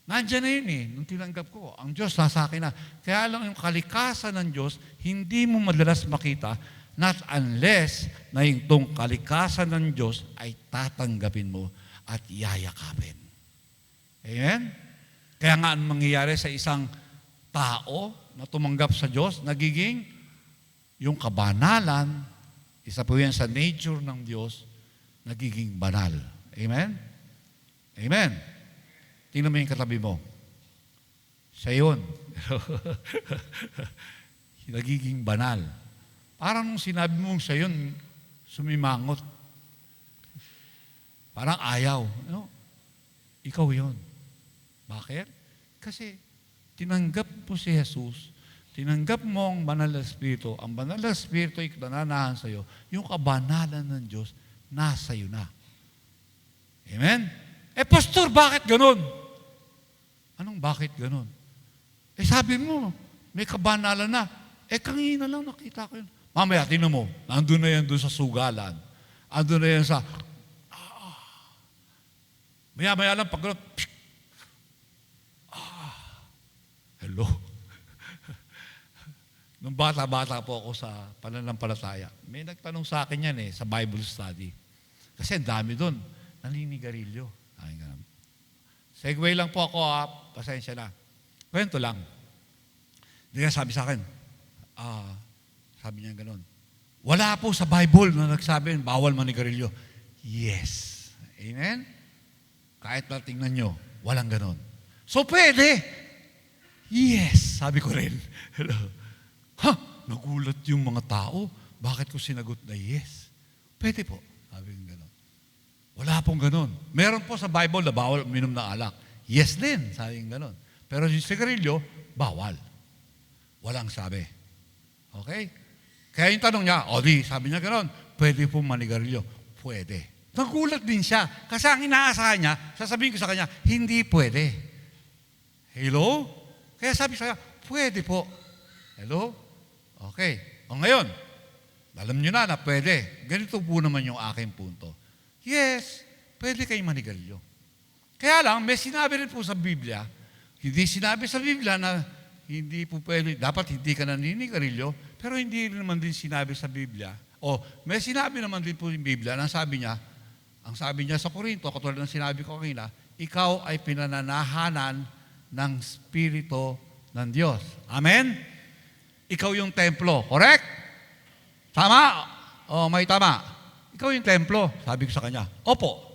Nandiyan na yun nung tinanggap ko. Ang Diyos nasa akin na. Kaya lang yung kalikasan ng Diyos, hindi mo madalas makita, not unless na yung tong kalikasan ng Diyos ay tatanggapin mo at yayakapin. Amen? Kaya nga ang mangyayari sa isang tao na tumanggap sa Diyos, nagiging yung kabanalan, isa po yan sa nature ng Diyos, nagiging banal. Amen? Amen? Tingnan mo yung katabi mo. Siya yun. Nagiging banal. Parang nung sinabi mong siya yun, sumimangot. Parang ayaw. No? Ikaw yun. Bakit? Kasi tinanggap mo si Jesus, tinanggap mo ang banal na Espiritu, ang banal na Espiritu ay nananahan sa iyo, yung kabanalan ng Diyos, nasa iyo na. Amen? Pastor, bakit ganun? Anong bakit ganun? Sabi mo, may kabanalan na. Kanina lang nakita ko yun. Mamaya, tinan mo, nandun na yan doon sa sugalan. Andun na yan sa, maya-maya lang, pag gano'n, hello. Nung bata-bata po ako sa pananampalataya, may nagtanong sa akin yan sa Bible study. Kasi ang dami doon, naninigarilyo. Segue lang po ako, pasensya na. Kwento lang. Hindi nga sabi sa akin, sabi niya gano'n, wala po sa Bible na nagsabi, bawal manigarilyo. Yes. Amen? Kahit na tingnan nyo, walang gano'n. So pwede. Yes. Sabi ko rin. Hello. Nagulat yung mga tao. Bakit ko sinagot na yes? Pwede po. Sabi ko gano'n. Wala pong gano'n. Meron po sa Bible na bawal uminom ng alak. Yes din. Sabi ko gano'n. Pero yung sigarilyo, bawal. Walang sabi. Okay? Kaya yung tanong niya, sabi niya gano'n, pwede po manigarilyo. Pwede. Nagulat din siya. Kasi ang inaasahan niya, sasabihin ko sa kanya, hindi pwede. Hello? Kaya sabi sa kanya, pwede po. Hello? Okay. O ngayon, alam niyo na pwede. Ganito po naman yung aking punto. Yes, pwede kayong manigarilyo. Kaya lang, may sinabi rin po sa Biblia, hindi sinabi sa Biblia na hindi po pwede, dapat hindi ka naninigarilyo, pero hindi rin naman din sinabi sa Biblia. May sinabi naman din po yung Biblia na ang sabi niya sa Korinto, katulad ng sinabi ko kanina, ikaw ay pinananahanan ng Espiritu ng Diyos. Amen? Ikaw yung templo. Correct? Tama? May tama. Ikaw yung templo. Sabi ko sa kanya, opo.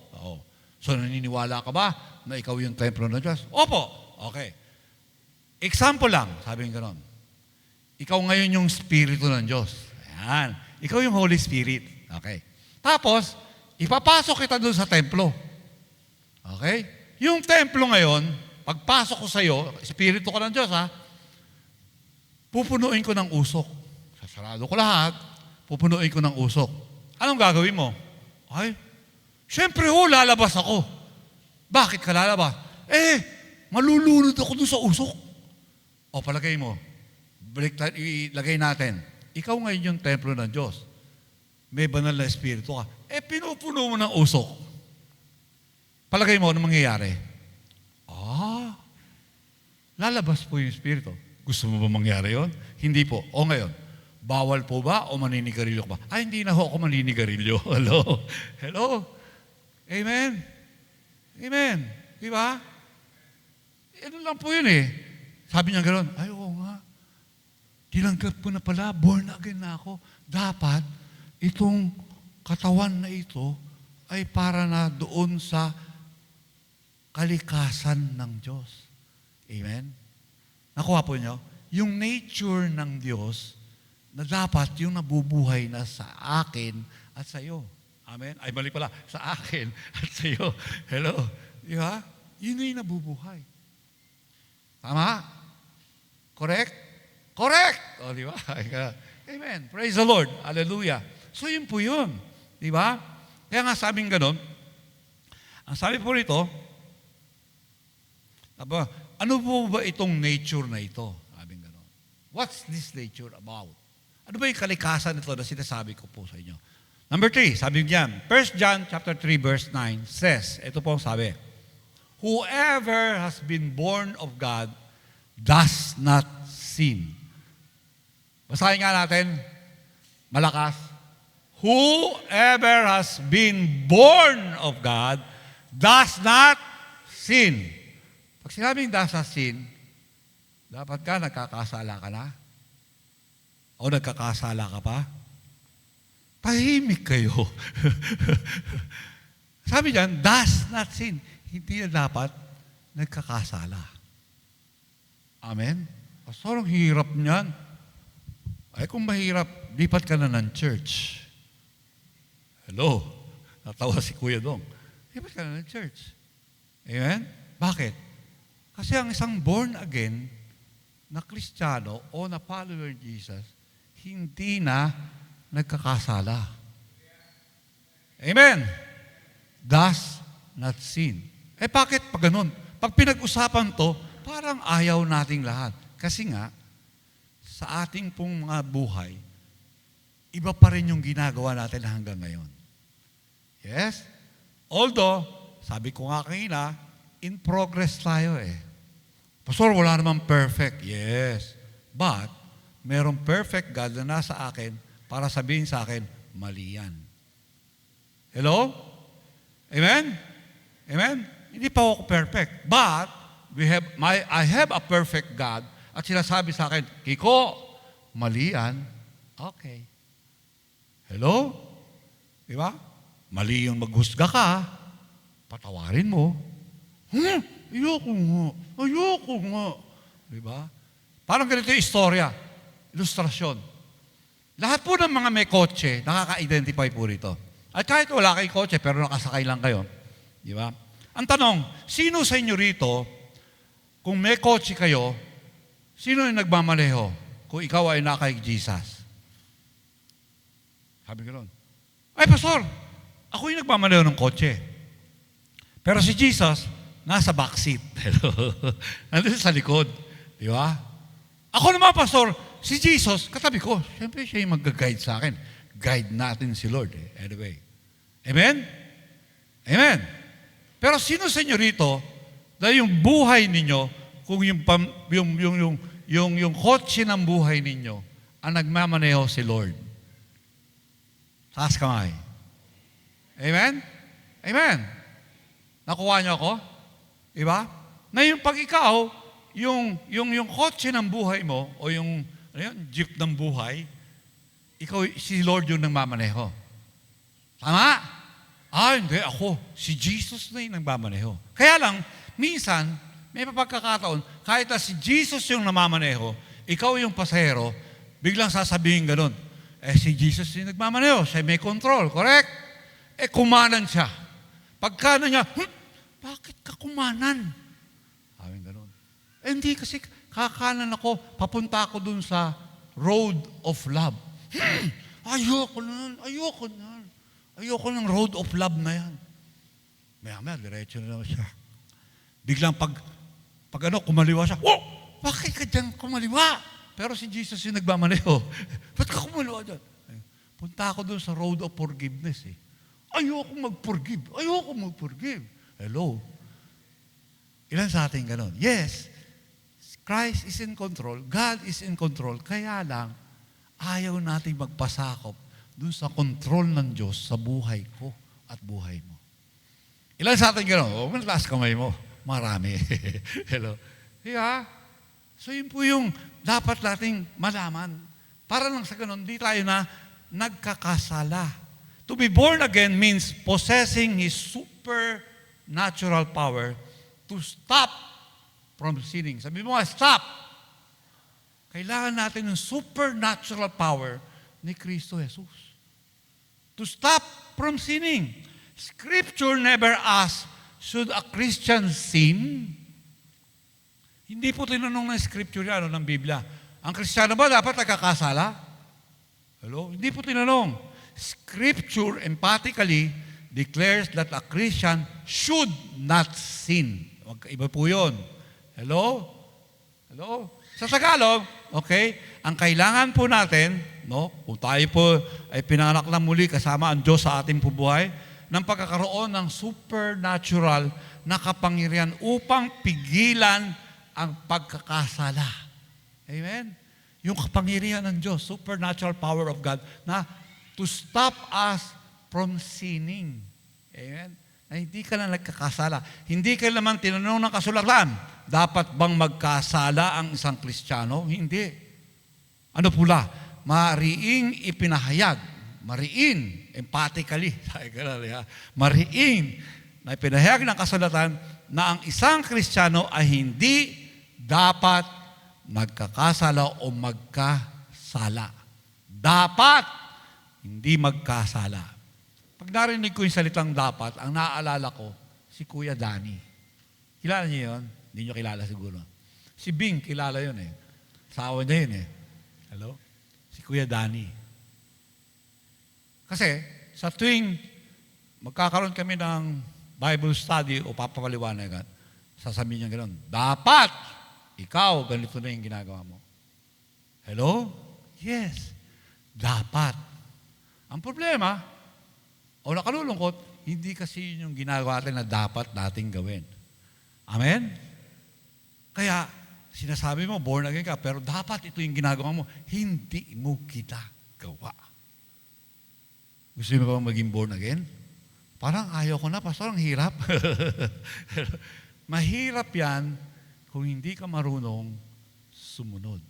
So naniniwala ka ba na ikaw yung templo ng Diyos? Opo. Okay. Example lang, sabi ko gano'n. Ikaw ngayon yung Espiritu ng Diyos. Ayan. Ikaw yung Holy Spirit. Okay. Tapos, ipapasok kita doon sa templo. Okay? Yung templo ngayon, pagpasok ko sa iyo, Espiritu ko ng Diyos, pupunuin ko ng usok. Sasarado ko lahat, pupunuin ko ng usok. Anong gagawin mo? Siyempre lalabas ako. Bakit ka lalabas? Malulunod ako doon sa usok. Palagay mo, ilagay natin, ikaw ngayon yung templo ng Diyos. May banal na Espiritu ka. Pinupuno mo ng usok. Palagay mo, anong mangyayari? Lalabas po yung Espiritu. Gusto mo ba mangyari yon? Hindi po. Ngayon, bawal po ba o maninigarilyo ka ba? Hindi na ako maninigarilyo. Hello? Hello? Amen? Amen? Di ba? Ano lang po yun Sabi niya gano'n, oo nga. Tinanggap ko na pala, born again na ako. Dapat, itong katawan na ito ay para na doon sa kalikasan ng Diyos. Amen? Nakuha po niyo? Yung nature ng Diyos na dapat yung nabubuhay na sa akin at sa iyo. Amen? Mali pala. Sa akin at sa iyo. Hello? Di ba? Yun yung nabubuhay. Tama? Correct? Correct! O, di ba? Amen. Praise the Lord. Hallelujah. So, yun po yun. Di ba? Kaya nga sabing ganun, ang sabi po rito, ano po ba itong nature na ito? Sabing ganun. What's this nature about? Ano ba yung kalikasan nito na sinasabi ko po sa inyo? Number 3, sabi niyan, 1 John chapter 3 verse 9 says, ito po ang sabi, whoever has been born of God does not sin. Basahin nga natin, malakas. Whoever has been born of God does not sin. Pag sinabing does not sin, dapat ka nagkakasala ka na? O nagkakasala ka pa? Tahimik kayo. Sabi diyan, does not sin. Hindi na dapat nagkakasala. Amen? Pastor, ang hirap niyan. Ay, kung mahirap, lipat ka na ng church. Hello? Natawa si Kuya Dong. Lipat ka na ng church. Amen? Bakit? Kasi ang isang born again na Kristiyano o na follower of Jesus, hindi na nagkakasala. Amen? Does not sin. Eh bakit pag ganun? Pag pinag-usapan to, parang ayaw nating lahat. Kasi nga, sa ating pong mga buhay, iba pa rin yung ginagawa natin hanggang ngayon. Yes? Although, sabi ko nga kanina, in progress tayo eh. Pastor, wala namang perfect. Yes. But, merong perfect God na nasa akin para sabihin sa akin, mali yan. Hello? Amen? Amen? Hindi pa ako perfect. But, I have a perfect God at sinasabi sa akin, Kiko, mali yan. Okay. Hello? Di ba? Mali yung maghusga ka. Patawarin mo. Ayoko nga. Di ba? Parang ganito yung istorya. Ilustrasyon. Lahat po ng mga may kotse, nakaka-identify po rito. At kahit wala kayong kotse, pero nakasakay lang kayo. Di ba? Ang tanong, sino sa inyo rito, kung may kotse kayo, sino yung nagmamaneho kung ikaw ay nakay Jesus? Sabi ko nun, ay pastor, ako yung nagmamaneho ng kotse. Pero si Jesus, nasa backseat. Nandun sa likod. Di ba? Ako naman, pastor, si Jesus, katabi ko. Siyempre, siya yung mag-guide sa akin. Guide natin si Lord. Anyway. Amen? Amen. Pero sino sa inyo rito, dahil yung buhay ninyo, kung yung kotse ng buhay ninyo, ang nagmamaneho si Lord. Taas kamay. Amen? Amen. Nakuha niyo ako? Diba? Na yung pag ikaw, yung kotse ng buhay mo, o yung jeep ng buhay, ikaw, si Lord yung nagmamaneho. Tama? Hindi, ako. Si Jesus na yung nagmamaneho. Kaya lang, minsan, may pagkakataon, kahit na si Jesus yung namamaneho, ikaw yung pasahero, biglang sasabihin ganun, si Jesus yung nagmamaneho, siya may control, correct? Kumanan siya. Pagkanan niya, bakit ka kumanan? Sabi ganun. Hindi kasi kakanan ako, papunta ako dun sa road of love. Ayoko ng road of love na yan. Maya, diretso na naman siya. Biglang pag kumaliwa siya, bakit ka dyan kumaliwa? Pero si Jesus yung nagmamaneho. Ba't ka kumaliwa dyan? Punta ako dun sa road of forgiveness eh. Ayoko mag-forgive. Hello? Ilan sa ating ganon? Yes, Christ is in control, God is in control, kaya lang, ayaw nating magpasakop dun sa control ng Diyos sa buhay ko at buhay mo. Ilan sa ating ganon? Mataas kamay mo. Marami. Hello? Yeah. So yun po yung dapat nating malaman. Para lang sa ganon, di tayo na nagkakasala. To be born again means possessing His supernatural power to stop from sinning. Sabi mo, stop. Kailangan natin ng supernatural power ni Kristo Jesus. To stop from sinning. Scripture never asks, should a Christian sin? Hindi po tinanong ng Scripture yan, ng Biblia. Ang Kristiyano ba dapat nagkakasala? Hello? Hindi po tinanong. Scripture emphatically declares that a Christian should not sin. Iba po yun. Hello? Hello? Sa Tagalog, okay, ang kailangan po natin, no, kung tayo po ay pinanganak na muli kasama ang Diyos sa ating buhay, ng pagkakaroon ng supernatural na kapangyarihan upang pigilan ang pagkakasala. Amen? Yung kapangyarihan ng Diyos, supernatural power of God, na to stop us from sinning. Amen? Na hindi ka na nagkakasala. Hindi ka naman tinanong ng kasulatan, dapat bang magkasala ang isang Kristiyano? Hindi. Ano pula? Mariing ipinahayag, mariin, emphatically, mariin na ipinahayag ng kasulatan na ang isang Kristiyano ay hindi dapat magkakasala o magkasala. Dapat hindi magkasala. Pag narinig ko yung salitang dapat, ang naaalala ko, si Kuya Danny. Kilala niyo yun? Hindi niyo kilala siguro. Si Bing, kilala yun eh. Asawa niya yun eh. Hello? Si Kuya Danny. Kasi, sa tuwing magkakaroon kami ng Bible study o papapaliwanagan, sasabihin niya gano'n, dapat, ikaw, ganito na yung ginagawa mo. Hello? Yes. Dapat. Ang problema, o nakalulungkot, hindi kasi yun yung ginagawa natin na dapat nating gawin. Amen? Kaya, sinasabi mo, born again ka, pero dapat ito yung ginagawa mo, hindi mo kita gawa. Gusto mo ba maging born again? Parang ayaw ko na, pastor, ang hirap. Mahirap yan kung hindi ka marunong sumunod.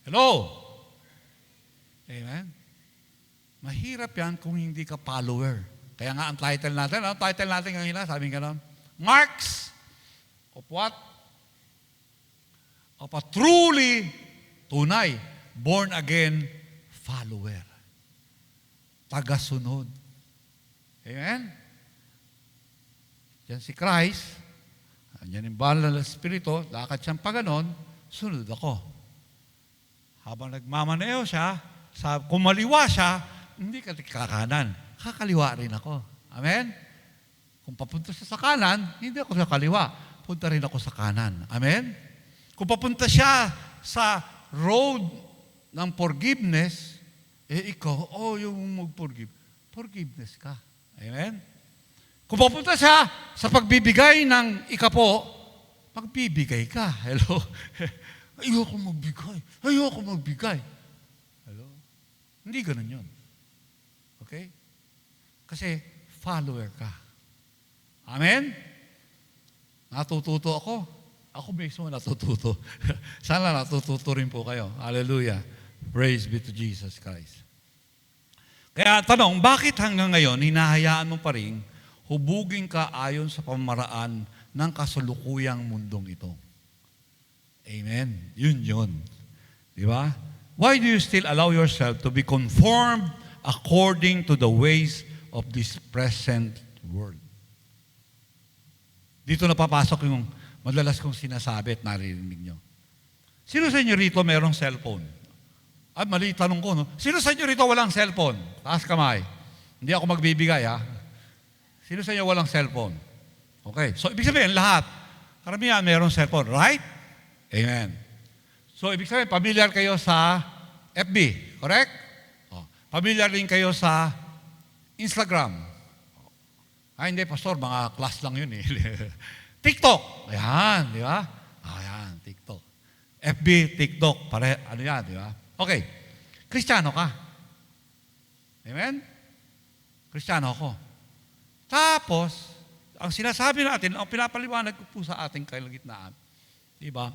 Hello? Amen? Mahirap yan kung hindi ka follower. Kaya nga ang title natin ngayon, sabi nga nun, Marks of what? Of a truly, tunay, born again follower. Tagasunod. Amen? Yan si Christ, yan yung banal na Espiritu, lakad siyang pa ganon, sunod ako. Habang nagmamaneo siya, kung maliwa siya, hindi ka kakanan, kakaliwa rin ako. Amen? Kung papunta siya sa kanan, hindi ako sa kaliwa, punta rin ako sa kanan. Amen? Kung papunta siya sa road ng forgiveness, ikaw, yung mag-forgive, forgiveness ka. Amen? Kung papunta siya sa pagbibigay ng ikapo, pagbibigay ka. Hello? Ayoko magbigay. Hello? Hindi ganun yun. Okay? Kasi follower ka. Amen? Natututo ako. Ako mismo natututo. Sana natututo rin po kayo. Hallelujah. Praise be to Jesus Christ. Kaya tanong, bakit hanggang ngayon hinahayaan mo pa rin hubugin ka ayon sa pamaraan ng kasalukuyang mundong ito? Amen. Yun. Di ba? Why do you still allow yourself to be conformed according to the ways of this present world? Dito na papasok yung madalas kong sinasabi at naririnig nyo. Sino sa inyo rito mayroong cellphone? Mali tanong ko, no? Sino sa inyo rito walang cellphone? Taas kamay. Hindi ako magbibigay, ha? Sino sa inyo walang cellphone? Okay. So, ibig sabihin, lahat. Karamihan mayroong cellphone, right? Amen. So, ibig sabihin, familiar kayo sa FB, correct? Familiar din kayo sa Instagram. Hindi, pastor, mga class lang yun eh. TikTok. Ayan, di ba? Ayan, TikTok. FB, TikTok, ano yan, di ba? Okay. Kristiyano ka. Amen? Kristiyano ako. Tapos, ang sinasabi natin, ang pinapaliwanag ko po sa ating kalagitnaan, di ba?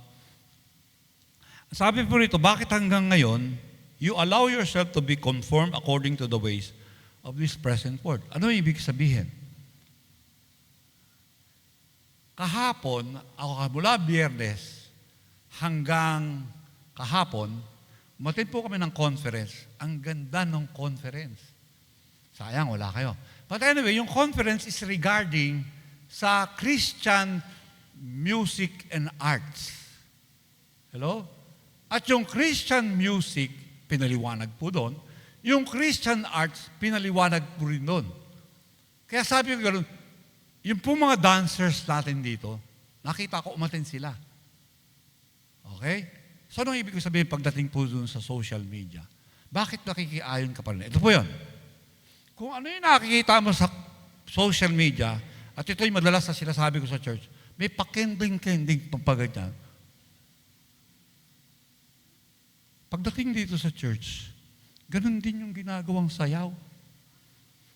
Sabi po rito, bakit hanggang ngayon, you allow yourself to be conformed according to the ways of this present world? Ano yung ibig sabihin? Kahapon, mula Biyernes hanggang kahapon, umattend po kami ng conference. Ang ganda ng conference. Sayang, wala kayo. But anyway, yung conference is regarding sa Christian music and arts. Hello? At yung Christian music, pinaliwanag po doon. Yung Christian arts, pinaliwanag po rin doon. Kaya sabi ko gano'n, yung po mga dancers natin dito, nakita ko umatin sila. Okay? So, anong ibig ko sabihin pagdating po doon sa social media? Bakit nakikiayon ka pa rin? Ito po yun. Kung ano yung nakikita mo sa social media, at ito'y madalas na sinasabi ko sa church, may pakending-kending pampaganyan. Pagdating dito sa church, ganun din yung ginagawang sayaw.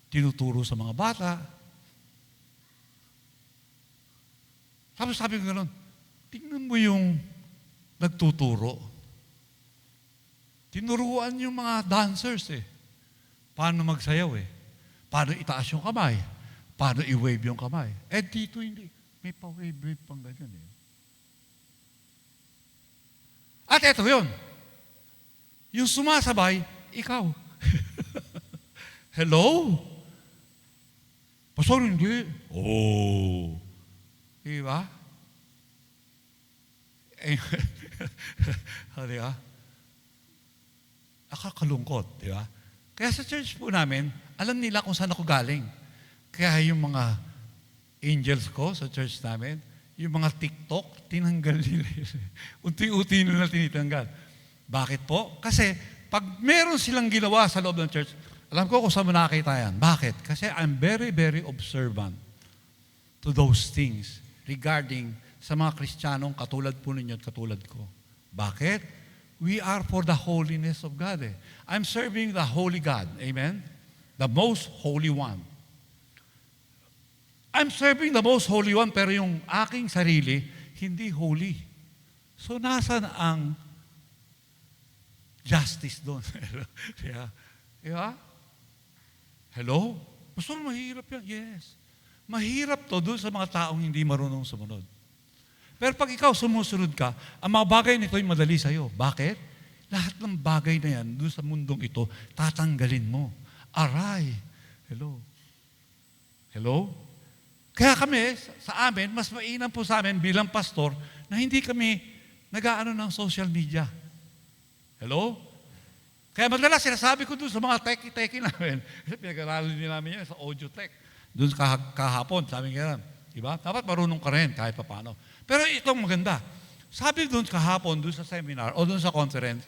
Tinuturo sa mga bata. Tapos sabi ko gano'n, tingnan mo yung nagtuturo. Tinuruan yung mga dancers paano magsayaw paano itaas yung kamay, paano i-wave yung kamay. Dito hindi. May pa-wave-wave pang ganyan At eto yun. Yung sumasabay, ikaw. Hello? Pastor, hindi. Oh. Diba? Di ba? Nakakalungkot, di ba? Kaya sa church po namin, alam nila kung saan ako galing. Kaya yung mga angels ko sa church namin, yung mga TikTok, tinanggal nila. Unti-unti nila tinitanggal. Bakit po? Kasi pag meron silang ginawa sa loob ng church, alam ko kung saan mo nakakita yan. Bakit? Kasi I'm very, very observant to those things regarding sa mga Kristiyanong katulad po ninyo at katulad ko. Bakit? We are for the holiness of God. I'm serving the holy God. Amen? The most holy one. I'm serving the most holy one, pero yung aking sarili, hindi holy. So, nasan ang justice doon? Yeah. Yeah? Hello? Pastor, mahirap yan. Yes. Mahirap to doon sa mga taong hindi marunong sumunod. Pero pag ikaw sumusunod ka, ang mga bagay nito ay madali sa'yo. Bakit? Lahat ng bagay na yan doon sa mundong ito, tatanggalin mo. Aray. Hello? Hello? Kaya kami, sa amin, mas mainam po sa amin bilang pastor na hindi kami nag-aano ng social media. Hello? Kaya madalas sinasabi ko doon sa mga teki-teki namin, kasi pinag-aralan din namin yan sa audio tech. Doon kahapon, sabi nga, diba? Dapat marunong ka rin kahit paano. Pero itong maganda. Sabi doon kahapon, doon sa seminar o doon sa conference,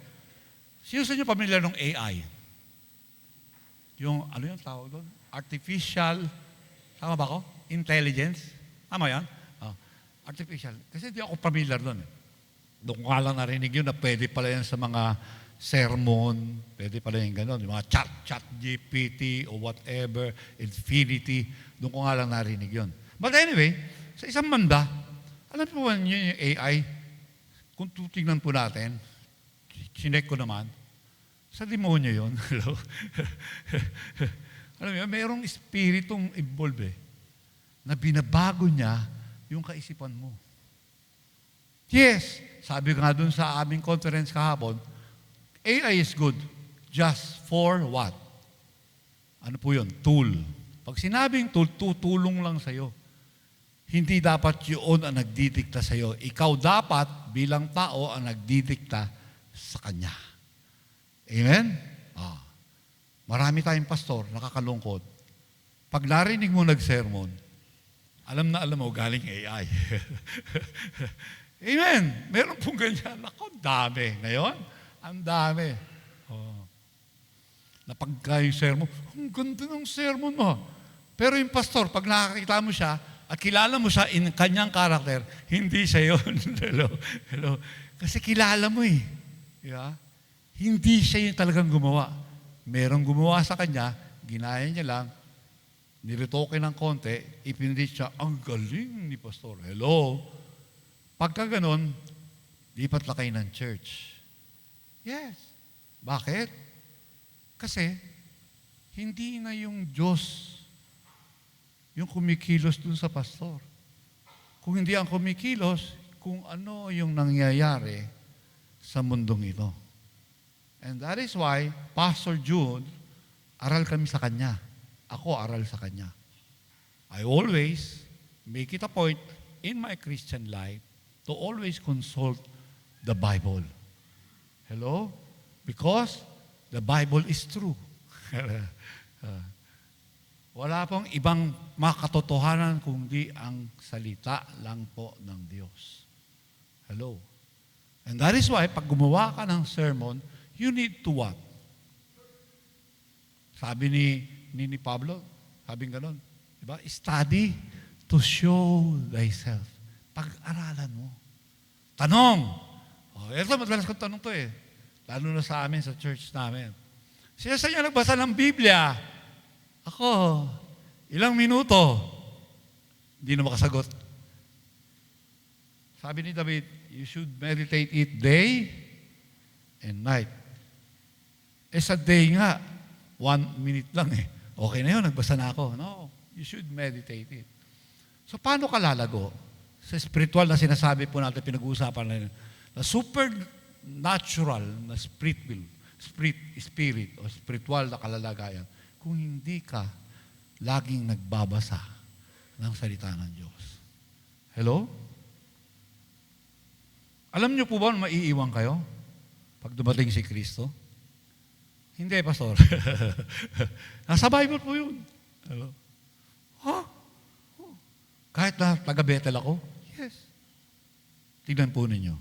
sino sa inyo pamilyar ng AI? Yung, ano yung tawag doon? Artificial, tama ba ako? Intelligence? Tama yan? Artificial. Kasi hindi ako familiar doon. Doon ko nga lang narinig yun na pwede pala yan sa mga sermon, pwede pala yung gano'n, yung mga chat GPT o whatever, infinity, doon ko nga lang narinig yun. But anyway, sa isang banda, alam po ba niyo yung AI? Kung tutignan po natin, sinek ko naman, sa demonyo yun. Hello? Alam mo, mayroong espiritong involved na binabago niya yung kaisipan mo. Yes, sabi nga dun sa aming conference kahapon, AI is good just for what? Ano po yun? Tool. Pag sinabing tool, tutulong lang sa'yo. Hindi dapat yun ang nagdidikta sa'yo. Ikaw dapat bilang tao ang nagdidikta sa Kanya. Amen? Marami tayong pastor, nakakalungkot. Pag narinig mo nag-sermon, alam na alam mo, galing AI. Amen. Meron pong ganyan. Ako, dami. Ngayon, ang dami. Napagka yung sermon, ang ganda ng sermon mo. Pero yung pastor, pag nakakita mo siya, at kilala mo siya in kanyang karakter, hindi siya yun. Hello? Hello? Kasi kilala mo Yeah? Hindi siya yung talagang gumawa. Merong gumawa sa kanya, ginaya niya lang, niritoke ng konti, ipinrich siya, ang galing ni pastor. Hello? Pagka ganon, lipat na kayo ng church. Yes. Bakit? Kasi, hindi na yung Diyos yung kumikilos dun sa pastor. Kung hindi ang kumikilos, kung ano yung nangyayari sa mundong ito. And that is why, Pastor June, aral kami sa kanya. Ako aral sa kanya. I always make it a point in my Christian life to always consult the Bible. Hello? Because the Bible is true. Wala pong ibang makatotohanan kundi ang salita lang po ng Diyos. Hello? And that is why, pag gumawa ka ng sermon, you need to what? Sabi ni Pablo, sabing ganon, diba? Study to show thyself. Pag-aralan mo. Tanong. Ito, madalas kong tanong to eh. Lalo na sa amin, sa church namin. Sino sa inyo nagbasa ng Biblia? Ako, ilang minuto. Hindi na makasagot. Sabi ni David, you should meditate it day and night. Sa day nga, 1 minute lang eh. Okay na yun, nagbasa na ako. No, you should meditate it. So, paano ka lalago? Sa spiritual na sinasabi po natin, pinag-uusapan na yun, na supernatural na spirit o spiritual na kalalagayan kung hindi ka laging nagbabasa ng salita ng Diyos. Hello? Alam niyo po ba maiiwan kayo pag dumating si Kristo? Hindi, Pastor. Nasa Bible po yun. Hello? Huh? Kahit na taga-Bethel ako? Yes. Tignan po ninyo.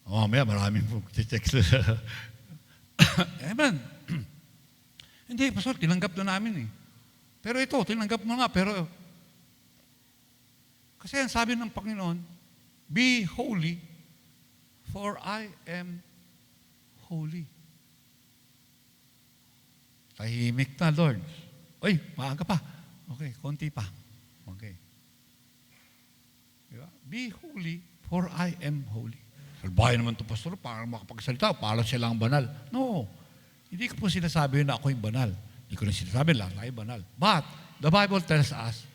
Mamaya maraming check. Amen. Hindi, Pastor, tinanggap na namin eh. Pero ito, tinanggap mo nga, pero kasi ang sabi ng Panginoon, be holy, for I am holy. Tahimik na, Lord. Uy, maaga pa. Okay, konti pa. Okay. Diba? Be holy, for I am holy. Salbahin naman ito, Pastor, para makapagsalita, para siya lang banal. No. Hindi ko po sinasabi na ako yung banal. Hindi ko na sinasabi lahat tayo banal. But, the Bible tells us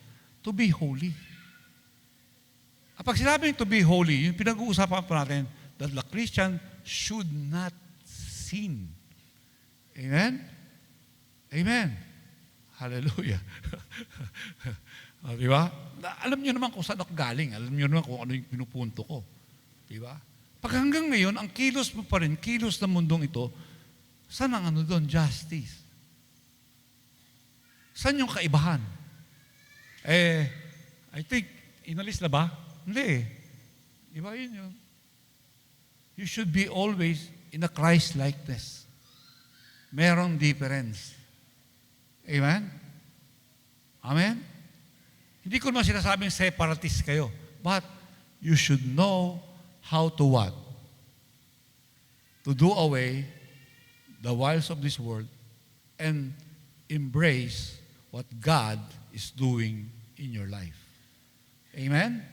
to be holy. Pag sinabi to be holy, yung pinag-uusapan po natin, that the Christian should not sin. Amen? Amen. Hallelujah. Di ba? Alam niyo naman kung saan ako galing. Alam niyo naman kung ano yung pinupunto ko. Di ba? Pag hanggang ngayon, ang kilos mo pa rin, kilos ng mundong ito, saan ang ano doon? Justice. Saan yung kaibahan? I think, inalis na ba? Hindi. Di ba yun yun? You should be always in a Christ-likeness. Merong difference. Amen? Amen? Hindi ko naman sinasabing separatist kayo. But, you should know how to what? To do away the wiles of this world and embrace what God is doing in your life. Amen?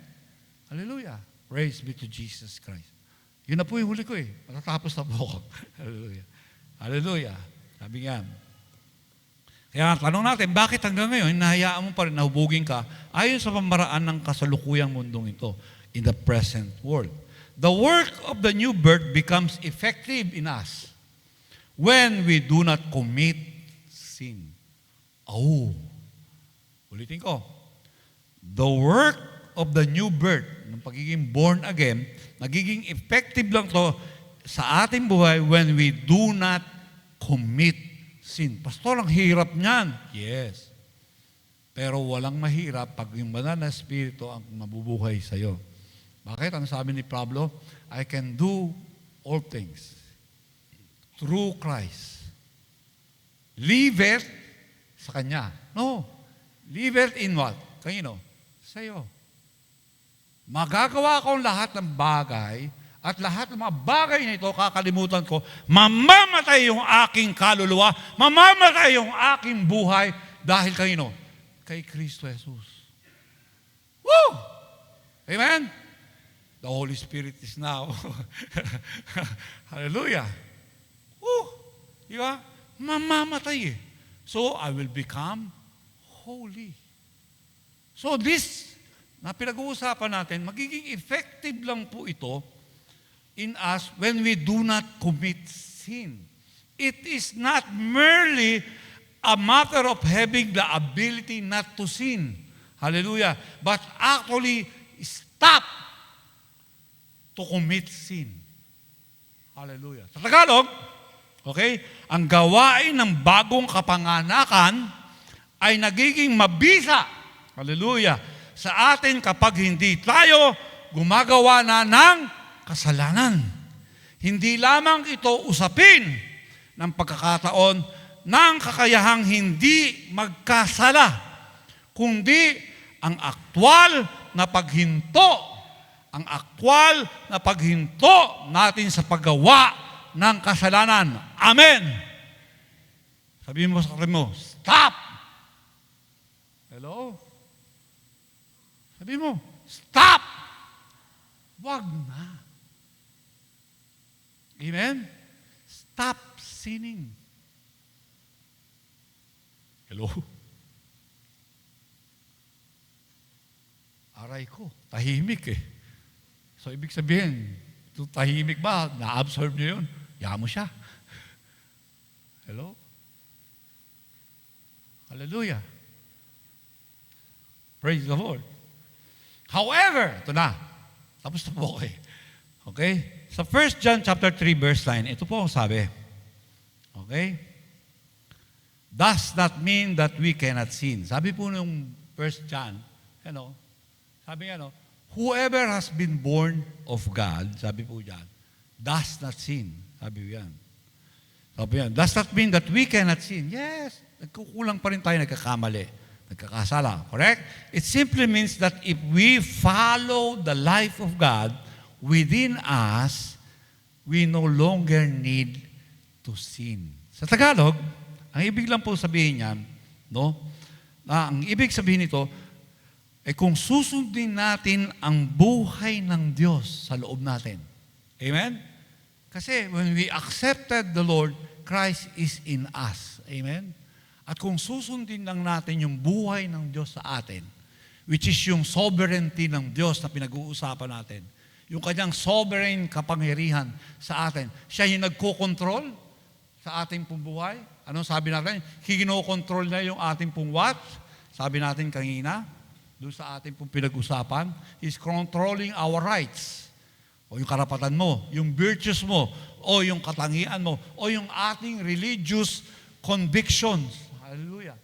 Hallelujah. Praise be to Jesus Christ. Yun na po yung huli ko eh. Matatapos na po ako. Hallelujah. Hallelujah. Sabi nga. Kaya tanong natin, bakit hanggang ngayon, nahayaan mo pa rin, nahubugin ka, ayon sa pamaraan ng kasalukuyang mundong ito, in the present world. The work of the new birth becomes effective in us when we do not commit sin. Oh, ulitin ko. The work of the new birth, ng pagiging born again, nagiging effective lang to sa ating buhay when we do not commit sin. Pastor, ang hirap niyan. Yes. Pero walang mahirap pag yung banal na Espiritu ang mabubuhay sa'yo. Bakit? Ang sabi ni Pablo, I can do all things through Christ. Leave it sa Kanya. No. Leave it in what? Kanino? Sa'yo. Magagawa akong lahat ng bagay at lahat ng mga bagay na ito, kakalimutan ko, mamamatay yung aking kaluluwa, mamamatay yung aking buhay dahil kanino? Kay Kristo Jesus. Woo! Amen? The Holy Spirit is now. Hallelujah. Woo! Di ba? Mamamatay eh. So, I will become holy. So, this na pinag-uusapan natin, magiging effective lang po ito in us when we do not commit sin. It is not merely a matter of having the ability not to sin. Hallelujah. But actually, stop to commit sin. Hallelujah. Sa Tagalog, okay, ang gawain ng bagong kapanganakan ay nagiging mabisa, hallelujah, sa atin kapag hindi tayo gumagawa na ng kasalanan. Hindi lamang ito usapin ng pagkakataon ng kakayahang hindi magkasala, kundi ang aktwal na paghinto natin sa paggawa ng kasalanan. Amen. Sabihin mo sa katabi mo, stop! Hello? Sabihin mo, stop! Wag na. Amen? Stop sinning. Hello? Aray ko, tahimik eh. So, ibig sabihin, ito tahimik ba? Na-absorb niyo yun? Yaman mo siya. Hello? Hallelujah. Praise the Lord. However, ito na. Tapos na po okay. Okay? Sa 1 John chapter 3 verse 9, ito po ang sabi. Okay? Does not mean that we cannot sin. Sabi po nung 1 John, sabi nga, whoever has been born of God, sabi po dyan, does not sin. Sabi po yan. Does not mean that we cannot sin. Yes, nagkukulang pa rin tayo, nagkakamali, nagkakasala. Correct? It simply means that if we follow the life of God within us, we no longer need to sin. Sa Tagalog, ang ibig lang po sabihin niyan, ang ibig sabihin nito, kung susundin natin ang buhay ng Diyos sa loob natin. Amen? Kasi when we accepted the Lord, Christ is in us. Amen? At kung susundin lang natin yung buhay ng Diyos sa atin, which is yung sovereignty ng Diyos na pinag-uusapan natin, yung kanyang sovereign kapangyarihan sa atin, siya yung nagko-control sa ating pong buhay. Anong sabi natin? Kino-control na yung ating pong what? Sabi natin kanina, doon sa ating pong pinag-usapan, is controlling our rights. O yung karapatan mo, yung virtues mo, o yung katangian mo, o yung ating religious convictions. Hallelujah.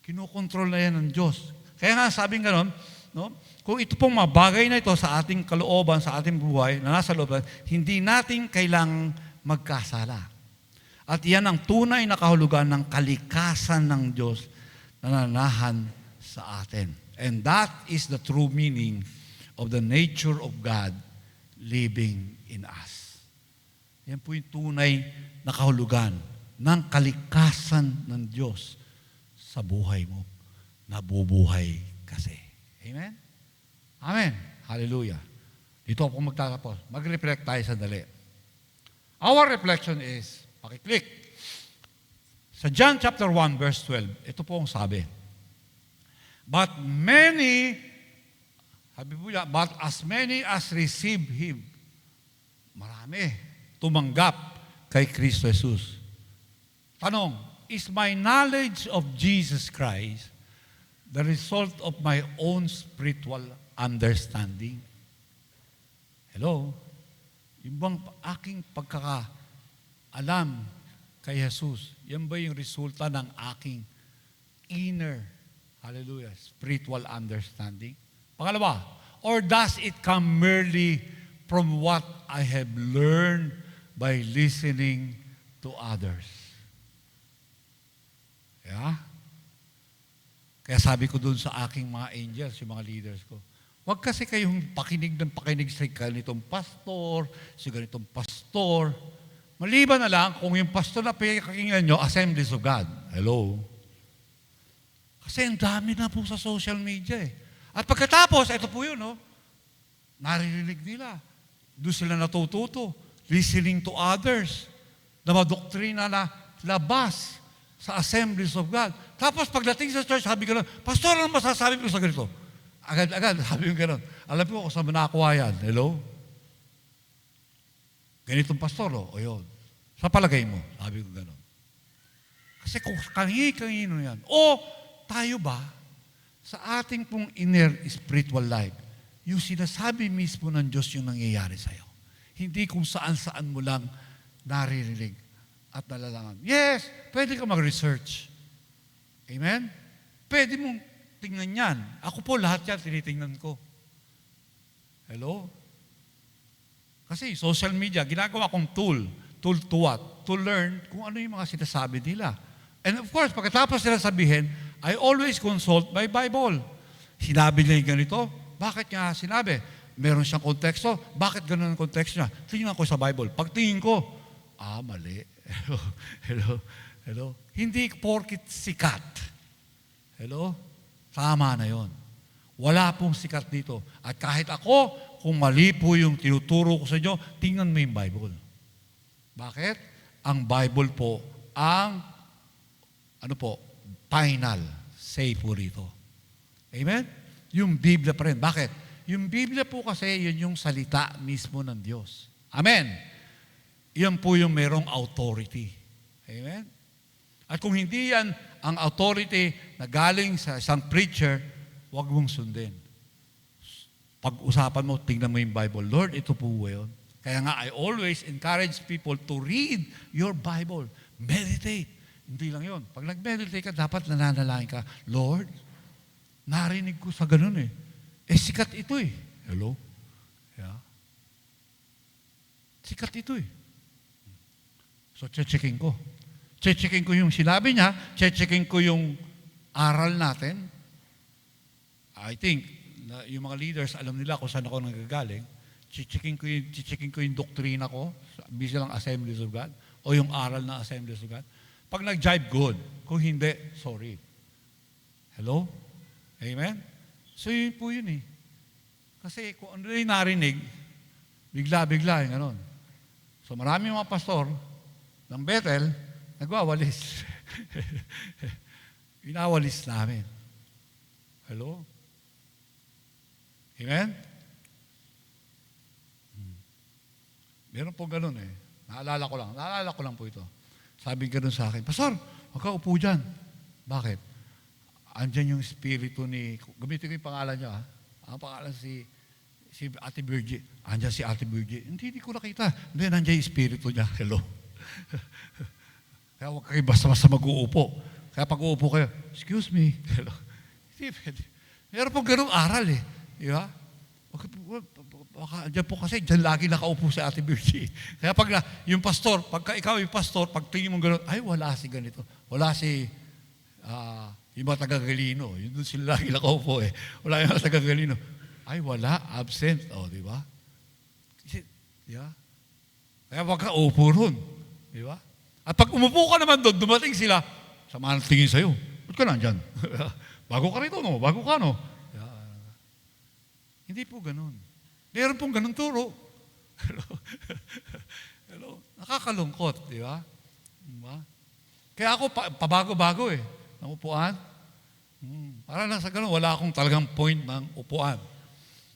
Kinokontrol na yan ng Diyos. Kaya nga sabing gano'n, kung ito pong mabagay na ito sa ating kalooban, sa ating buhay, na nasa loob, hindi natin kailangang magkasala. At yan ang tunay na kahulugan ng kalikasan ng Diyos na nanahan sa atin. And that is the true meaning of the nature of God living in us. Yan po yung tunay na kahulugan ng kalikasan ng Diyos sa buhay mo. Nabubuhay kasi. Amen? Amen. Hallelujah. Dito ako magtatapos. Mag-reflect tayo sandali. Our reflection is, pakiclick. Sa John chapter 1 verse 12, ito po ang sabi. But as many as receive Him, marami tumanggap kay Kristo Jesus. Tanong, is my knowledge of Jesus Christ the result of my own spiritual understanding? Hello? Yung bang aking pagkakaalam kay Jesus, yan ba yung resulta ng aking inner, hallelujah, spiritual understanding? Pangalawa, or does it come merely from what I have learned by listening to others? Yeah? Kaya sabi ko dun sa aking mga angels, yung mga leaders ko, huwag kasi kayong pakinig sa ganitong pastor, sa ganitong pastor. Maliban na lang kung yung pastor na pinakinggan nyo, Assemblies of God. Hello? Kasi ang dami na po sa social media eh. At pagkatapos, ito po yun, naririnig nila. Doon sila natututo. Listening to others. Na madoktrina na labas sa Assemblies of God. Tapos pagdating sa church, sabi ko lang, Pastor, ano masasabi ko sa ganito? Agad-agad, sabi ko gano'n. Alam ko kung saan nakakuha yan. Hello? Ganitong pastor, o yun. Sa palagay mo, sabi ko gano'n. Kasi kung kanino yan. O, tayo ba, sa ating pong inner spiritual life, yung sinasabi mismo ng Diyos yung nangyayari sa'yo. Hindi kung saan-saan mo lang naririnig at nalalangan. Yes, pwede ka mag-research. Amen? Pwede mong tingnan yan. Ako po lahat yan tinitingnan ko. Hello? Kasi social media, ginagawa kong tool. Tool to what? To learn kung ano yung mga sinasabi nila. And of course, pagkatapos nila sabihin, I always consult my Bible. Sinabi niya yung ganito, bakit niya sinabi? Meron siyang konteksto, bakit ganun ang konteksto niya? Tingnan ko sa Bible. Pagtingin ko, mali. Hello. Hindi porkit sikat. Hello? Tama na yon. Wala pong sikat dito. At kahit ako, kung mali po yung tinuturo ko sa inyo, tingnan mo yung Bible. Bakit? Ang Bible po, final say po rito. Amen? Yung Biblia pa rin. Bakit? Yung Biblia po kasi, yun yung salita mismo ng Diyos. Amen? Yan po yung merong authority. Amen? At kung hindi yan ang authority na galing sa isang preacher, huwag mong sundin. Pag-usapan mo, tingnan mo yung Bible. Lord, ito po yun. Kaya nga, I always encourage people to read your Bible. Meditate. Hindi lang yun. Pag nag-meditate ka, dapat nananalangin ka, Lord, narinig ko sa ganun eh. Sikat ito eh. Hello? Yeah. Sikat ito eh. So, checking ko. Checking ko yung sinabi niya, checking ko yung aral natin. I think, yung mga leaders, alam nila kung saan ako nanggagaling. Checking ko yung doktrina ko, bilang Assemblies of God, o yung aral ng Assemblies of God. Pag nag-jive, good. Kung hindi, sorry. Hello? Amen? So yun po yun eh. Kasi kung ano yung narinig, bigla-bigla yung ganon. So maraming mga pastor ng Bethel, nagwawalis. Inawalis namin. Hello? Amen? Meron po ganun eh. Naalala ko lang po ito. Sabi ganun sa akin, Pastor, huwag ka upo dyan. Bakit? Andyan yung spirito ni, gamitin ko yung pangalan niya, ang pangalan si Ate Virgie. Andyan si Ate Virgie. Hindi ko nakita. Hindi, nandiyan yung spirito niya. Hello. Kaya huwag kayo basta-basta mag-uupo. Kaya pag uupo kayo, excuse me. Hello. Hindi pwede. Meron pong ganung aral eh. Di ba? Diyan po kasi, diyan lagi nakaupo si Ate Virgie. Kaya pag yung pastor, pagka ikaw yung pastor, pag tingin mo gano'n, ay wala si ganito. Wala si yung mga taga-Galino. Yun doon sila lagi nakaupo eh. Wala yung mga taga-Galino. Ay wala, absent. O, di ba? Yeah. Kaya wag ka upo ron. Di ba? At pag umupo ka naman doon, dumating sila, sama ng tingin sa'yo. Ba't ka nandyan? Bago ka rito, no? Bago ka, no? Hindi po ganun. Meron pong ganun turo. Hello? Nakakalungkot, di ba? Diba? Kaya ako, pabago-bago eh. Ng upuan. Para lang sa ganun, wala akong talagang point ng upuan.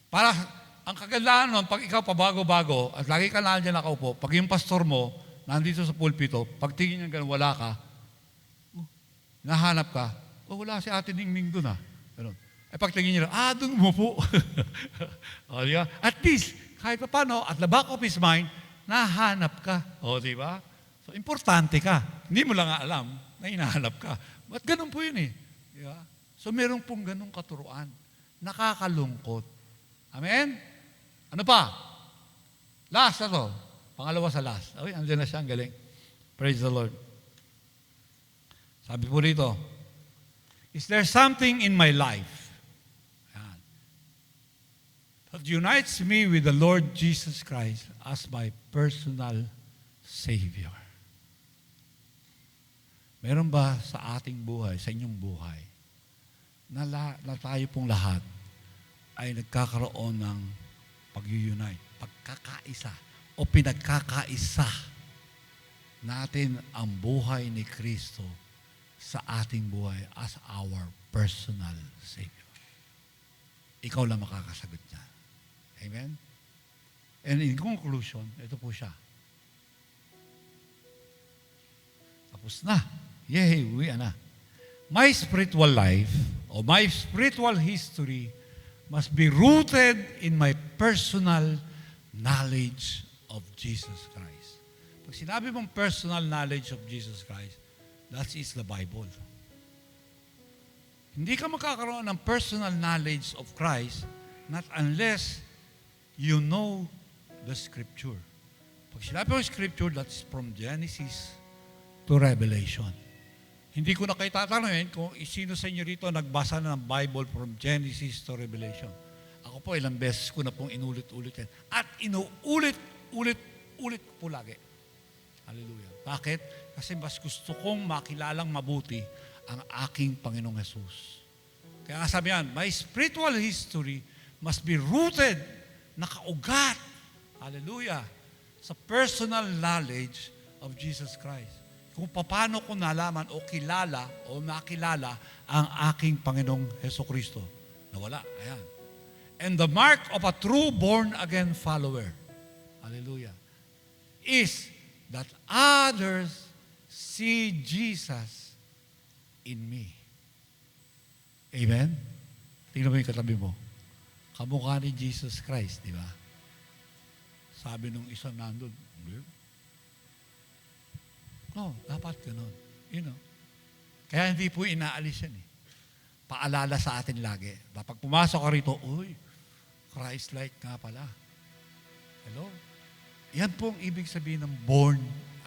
Para, ang kagandahan nun, pag ikaw pabago-bago, at lagi ka lang dyan nakaupo, pag yung pastor mo, nandito sa pulpito, pag tingin niya ganun, wala ka, nahanap ka, wala si Ate Ningning dun ah. Ganun. Pagtingin niya, doon umupo. Di ba? At least, kahit pa paano, at the back of his mind, nahanap ka. Di ba? So, importante ka. Hindi mo lang alam na hinahanap ka. Ba't ganun po yun eh? Di ba? So, meron pong ganung katuruan. Nakakalungkot. Amen? Ano pa? Last na to. Pangalawa sa last. Andiyan na siya, ang galing. Praise the Lord. Sabi po dito, is there something in my life that unites me with the Lord Jesus Christ as my personal Savior? Meron ba sa ating buhay, sa inyong buhay, na tayo pong lahat ay nagkakaroon ng pag-unite, pagkakaisa, o pinagkakaisa natin ang buhay ni Kristo sa ating buhay as our personal Savior? Ikaw lang makakasagot niya. Amen? And in conclusion, ito po siya. Tapos na. Yay, uwi na. My spiritual life, or my spiritual history, must be rooted in my personal knowledge of Jesus Christ. Pag sinabi mong personal knowledge of Jesus Christ, that is the Bible. Hindi ka makakaroon ng personal knowledge of Christ not unless you know the Scripture. Pag sinabi mo Scripture, that's from Genesis to Revelation. Hindi ko na kayo tatanungin kung sino sa inyo rito nagbasa na ng Bible from Genesis to Revelation. Ako po, ilang beses ko na pong inulit-ulit yan. At inuulit-ulit po lagi. Hallelujah. Bakit? Kasi mas gusto kong makilalang mabuti ang aking Panginoong Jesus. Kaya nga sabi yan, my spiritual history must be rooted, nakaugat, hallelujah, sa personal knowledge of Jesus Christ. Kung paano ko nalaman o kilala o nakilala ang aking Panginoong Hesukristo. Nawala. Ayan. And the mark of a true born-again follower, hallelujah, is that others see Jesus in me. Amen? Tingnan mo yung katabi mo. Kamukha ni Jesus Christ, di ba? Sabi nung isang nandun, no, dapat ganun. You know. Kaya hindi po inaalis yan eh. Paalala sa atin lagi. Pag pumasok ka rito, uy, Christ-like nga pala. Hello? Yan po ang ibig sabihin ng born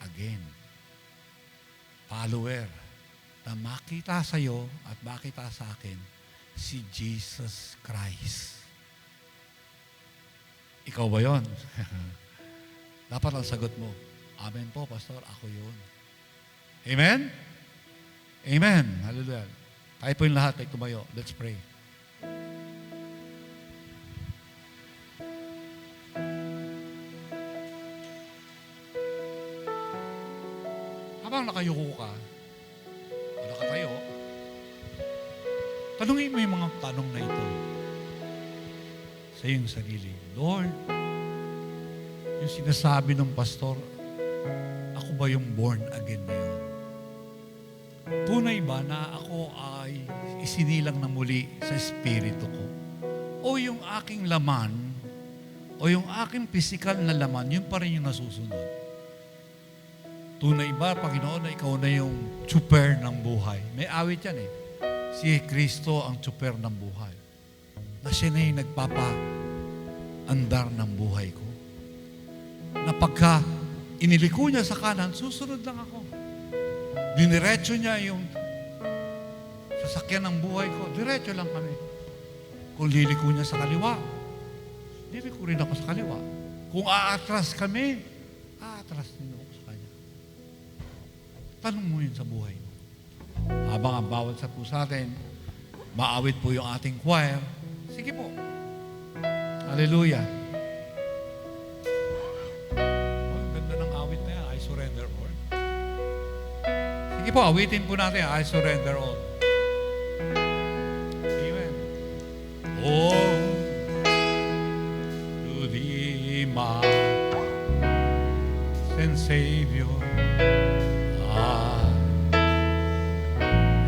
again. Follower. Na makita sa iyo at makita sa akin si Jesus Christ. Ikaw ba yun? Dapat ang sagot mo, amen po, Pastor, ako yun. Amen? Amen. Hallelujah. Tayo po yung lahat ay tumayo. Let's pray. Habang nakayuko ka, o nakatayo, tanungin mo yung mga tanong na ito sa iyong sarili. Lord, yung sinasabi ng pastor, ako ba yung born again na yun? Tunay ba na ako ay isinilang na muli sa espiritu ko? O yung aking laman, o yung aking physical na laman, yun pa rin yung nasusunod? Tunay ba, Panginoon, na ikaw na yung tsuper ng buhay? May awit yan eh. Si Kristo ang tsuper ng buhay. Na siya na yung nagpapa-andar ng buhay ko. Na pagka iniliko niya sa kanan, susunod lang ako. Diniretso niya yung sasakyan ng buhay ko. Diretso lang kami. Kung liliko niya sa kaliwa, liliko rin ako sa kaliwa. Kung aatras kami, aatras din ako sa kanya. Tanong mo yun sa buhay mo. Habang ang bawat sa po sa atin, maawit po yung ating choir. Sige po. Hallelujah. Sige po, awitin po natin, I surrender all. Amen. Oh, to thee, my and Savior.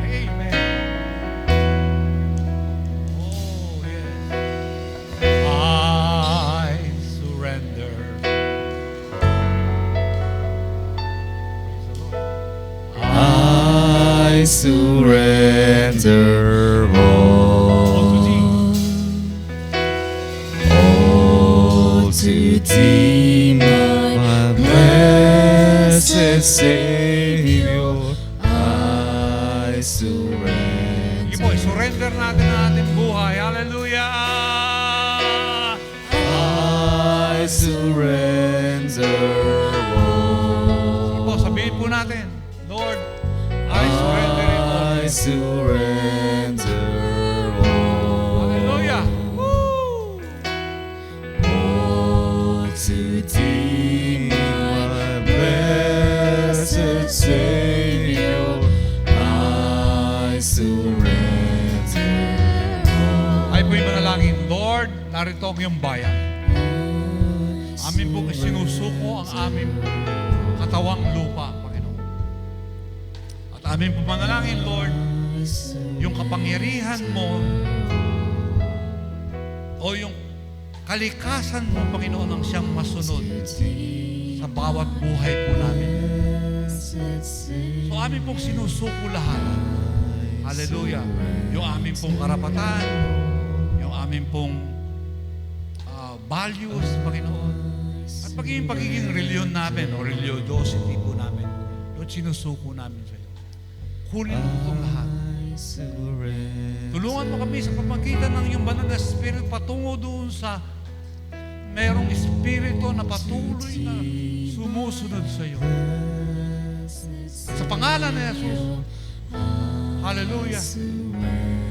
Amen. Oh, yes. I surrender. I surrender all to thee, my blessed Savior. I surrender. Sige po, surrender natin ang ating buhay. Hallelujah! I surrender all. Sige po, sabihin po natin, Lord, I surrender it all. I surrender all. Hallelujah! Woo! All to thee, my blessed Savior, I surrender all. Ay po yung manalangin, Lord, narito ang iyong bayan. Amin po sinusuko ang aming katawang lupa, Panginoon. At amin po manalangin, Lord, yung kapangyarihan mo o yung kalikasan mo, Panginoon, ang siyang masunod sa bawat buhay po namin. So amin pong sinusuko lahat. Hallelujah. Yung amin pong karapatan, yung amin pong values, Panginoon. At pagiging reliyon namin o religiosity po namin, Lord, sinusuko namin sa iyo. Kunin mo itong lahat. Tulungan mo kami sa pamagitan ng iyong banal na Espiritu patungo doon sa merong Espiritu na patuloy na sumusunod sa iyo. At sa pangalan ni Jesus, hallelujah,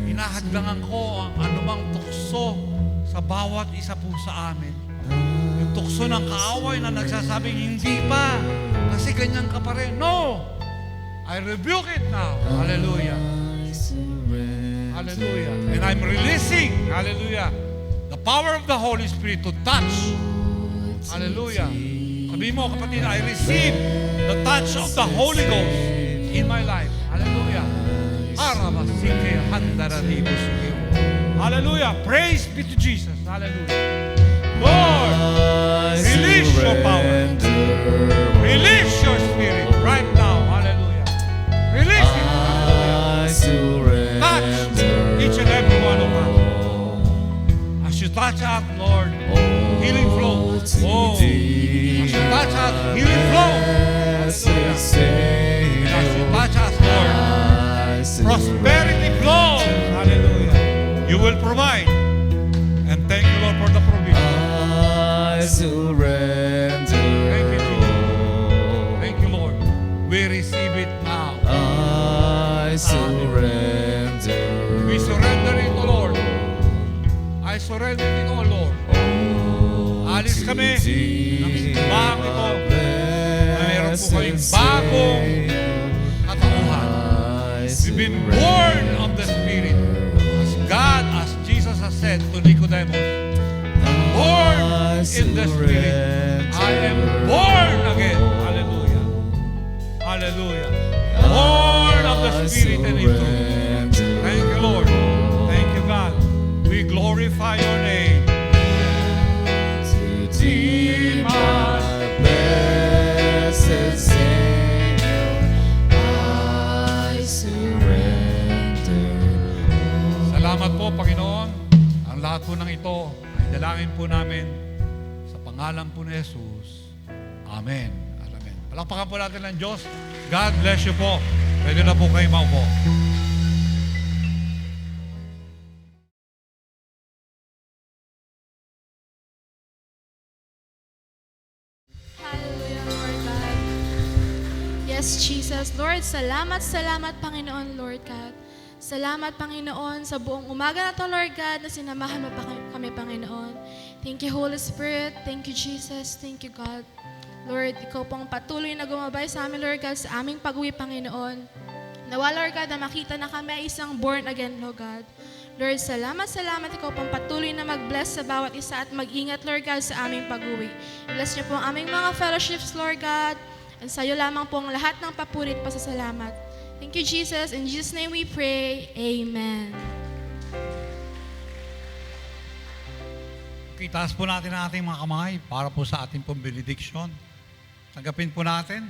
hinahadlangan ko ang anumang tukso sa bawat isa po sa amin. Yung tukso ng kaaway na nagsasabing hindi pa, kasi ganyan ka pa rin. No! I rebuke it now. Hallelujah. Hallelujah. And I'm releasing, hallelujah, the power of the Holy Spirit to touch. Hallelujah. Sabi mo, kapatid, I receive the touch of the Holy Ghost in my life. Hallelujah. Hallelujah. Praise be to Jesus. Hallelujah. Lord, release your power. Release your spirit right now. Hallelujah. Release it. Hallelujah. Touch each and every one of us. As you touch us, Lord, healing flow. Oh, as you touch us, healing flow. Hallelujah. And as you touch us, Lord, prosperity flows. Hallelujah. You will provide. And thank you, Lord, for the provision. I surrender. Thank you, Jesus. Thank you, Lord. We receive it now. I surrender. We surrender it, O Lord. I surrender it, O Lord. Alis kami ng simbahang ito na meron po kayong bagong katauhan. We've been born of the Spirit. As God, as Jesus has said to Nicodemus, born in the Spirit. I am born again. Hallelujah. Hallelujah. Born of the Spirit and in truth. Thank you, Lord. Thank you, God. We glorify your name. Dear my blessed Savior, I surrender. Salamat po, Panginoon. Ang lahat po ng ito ay dalangin po namin sa pangalan po ni Jesus. Amen. Amen. Palakpakan po natin ng Diyos. God bless you po. Pwede na po kayo maupo. Hallelujah, Lord God. Yes, Jesus. Lord, salamat, Panginoon, Lord God. Salamat, Panginoon, sa buong umaga na to, Lord God, na sinamahan mo pa kami, Panginoon. Thank you, Holy Spirit. Thank you, Jesus. Thank you, God. Lord, ikaw pong patuloy na gumabay sa amin, Lord God, sa aming pag-uwi, Panginoon. Nawa, Lord God, na makita na kami ay isang born again, Lord God. Lord, salamat, ikaw pong patuloy na mag-bless sa bawat isa at mag-ingat, Lord God, sa aming pag-uwi. Bless niyo po ang aming mga fellowships, Lord God, and sa iyo lamang po ang lahat ng papurit pa sa salamat. Thank you, Jesus. In Jesus' name we pray. Amen. Itaas po natin ang ating mga kamay para po sa ating pong benediction. Tanggapin po natin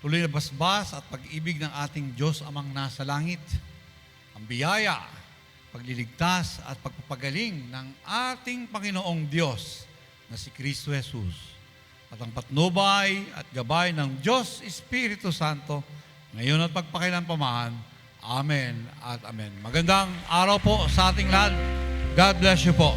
tuloy na basbas at pag-ibig ng ating Diyos amang nasa langit. Ang biyaya, pagliligtas at pagpapagaling ng ating Panginoong Diyos na si Kristo Jesus. At ang patnubay at gabay ng Diyos Espiritu Santo ngayon at pagpakailanpaman. Amen at amen. Magandang araw po sa ating lahat. God bless you po.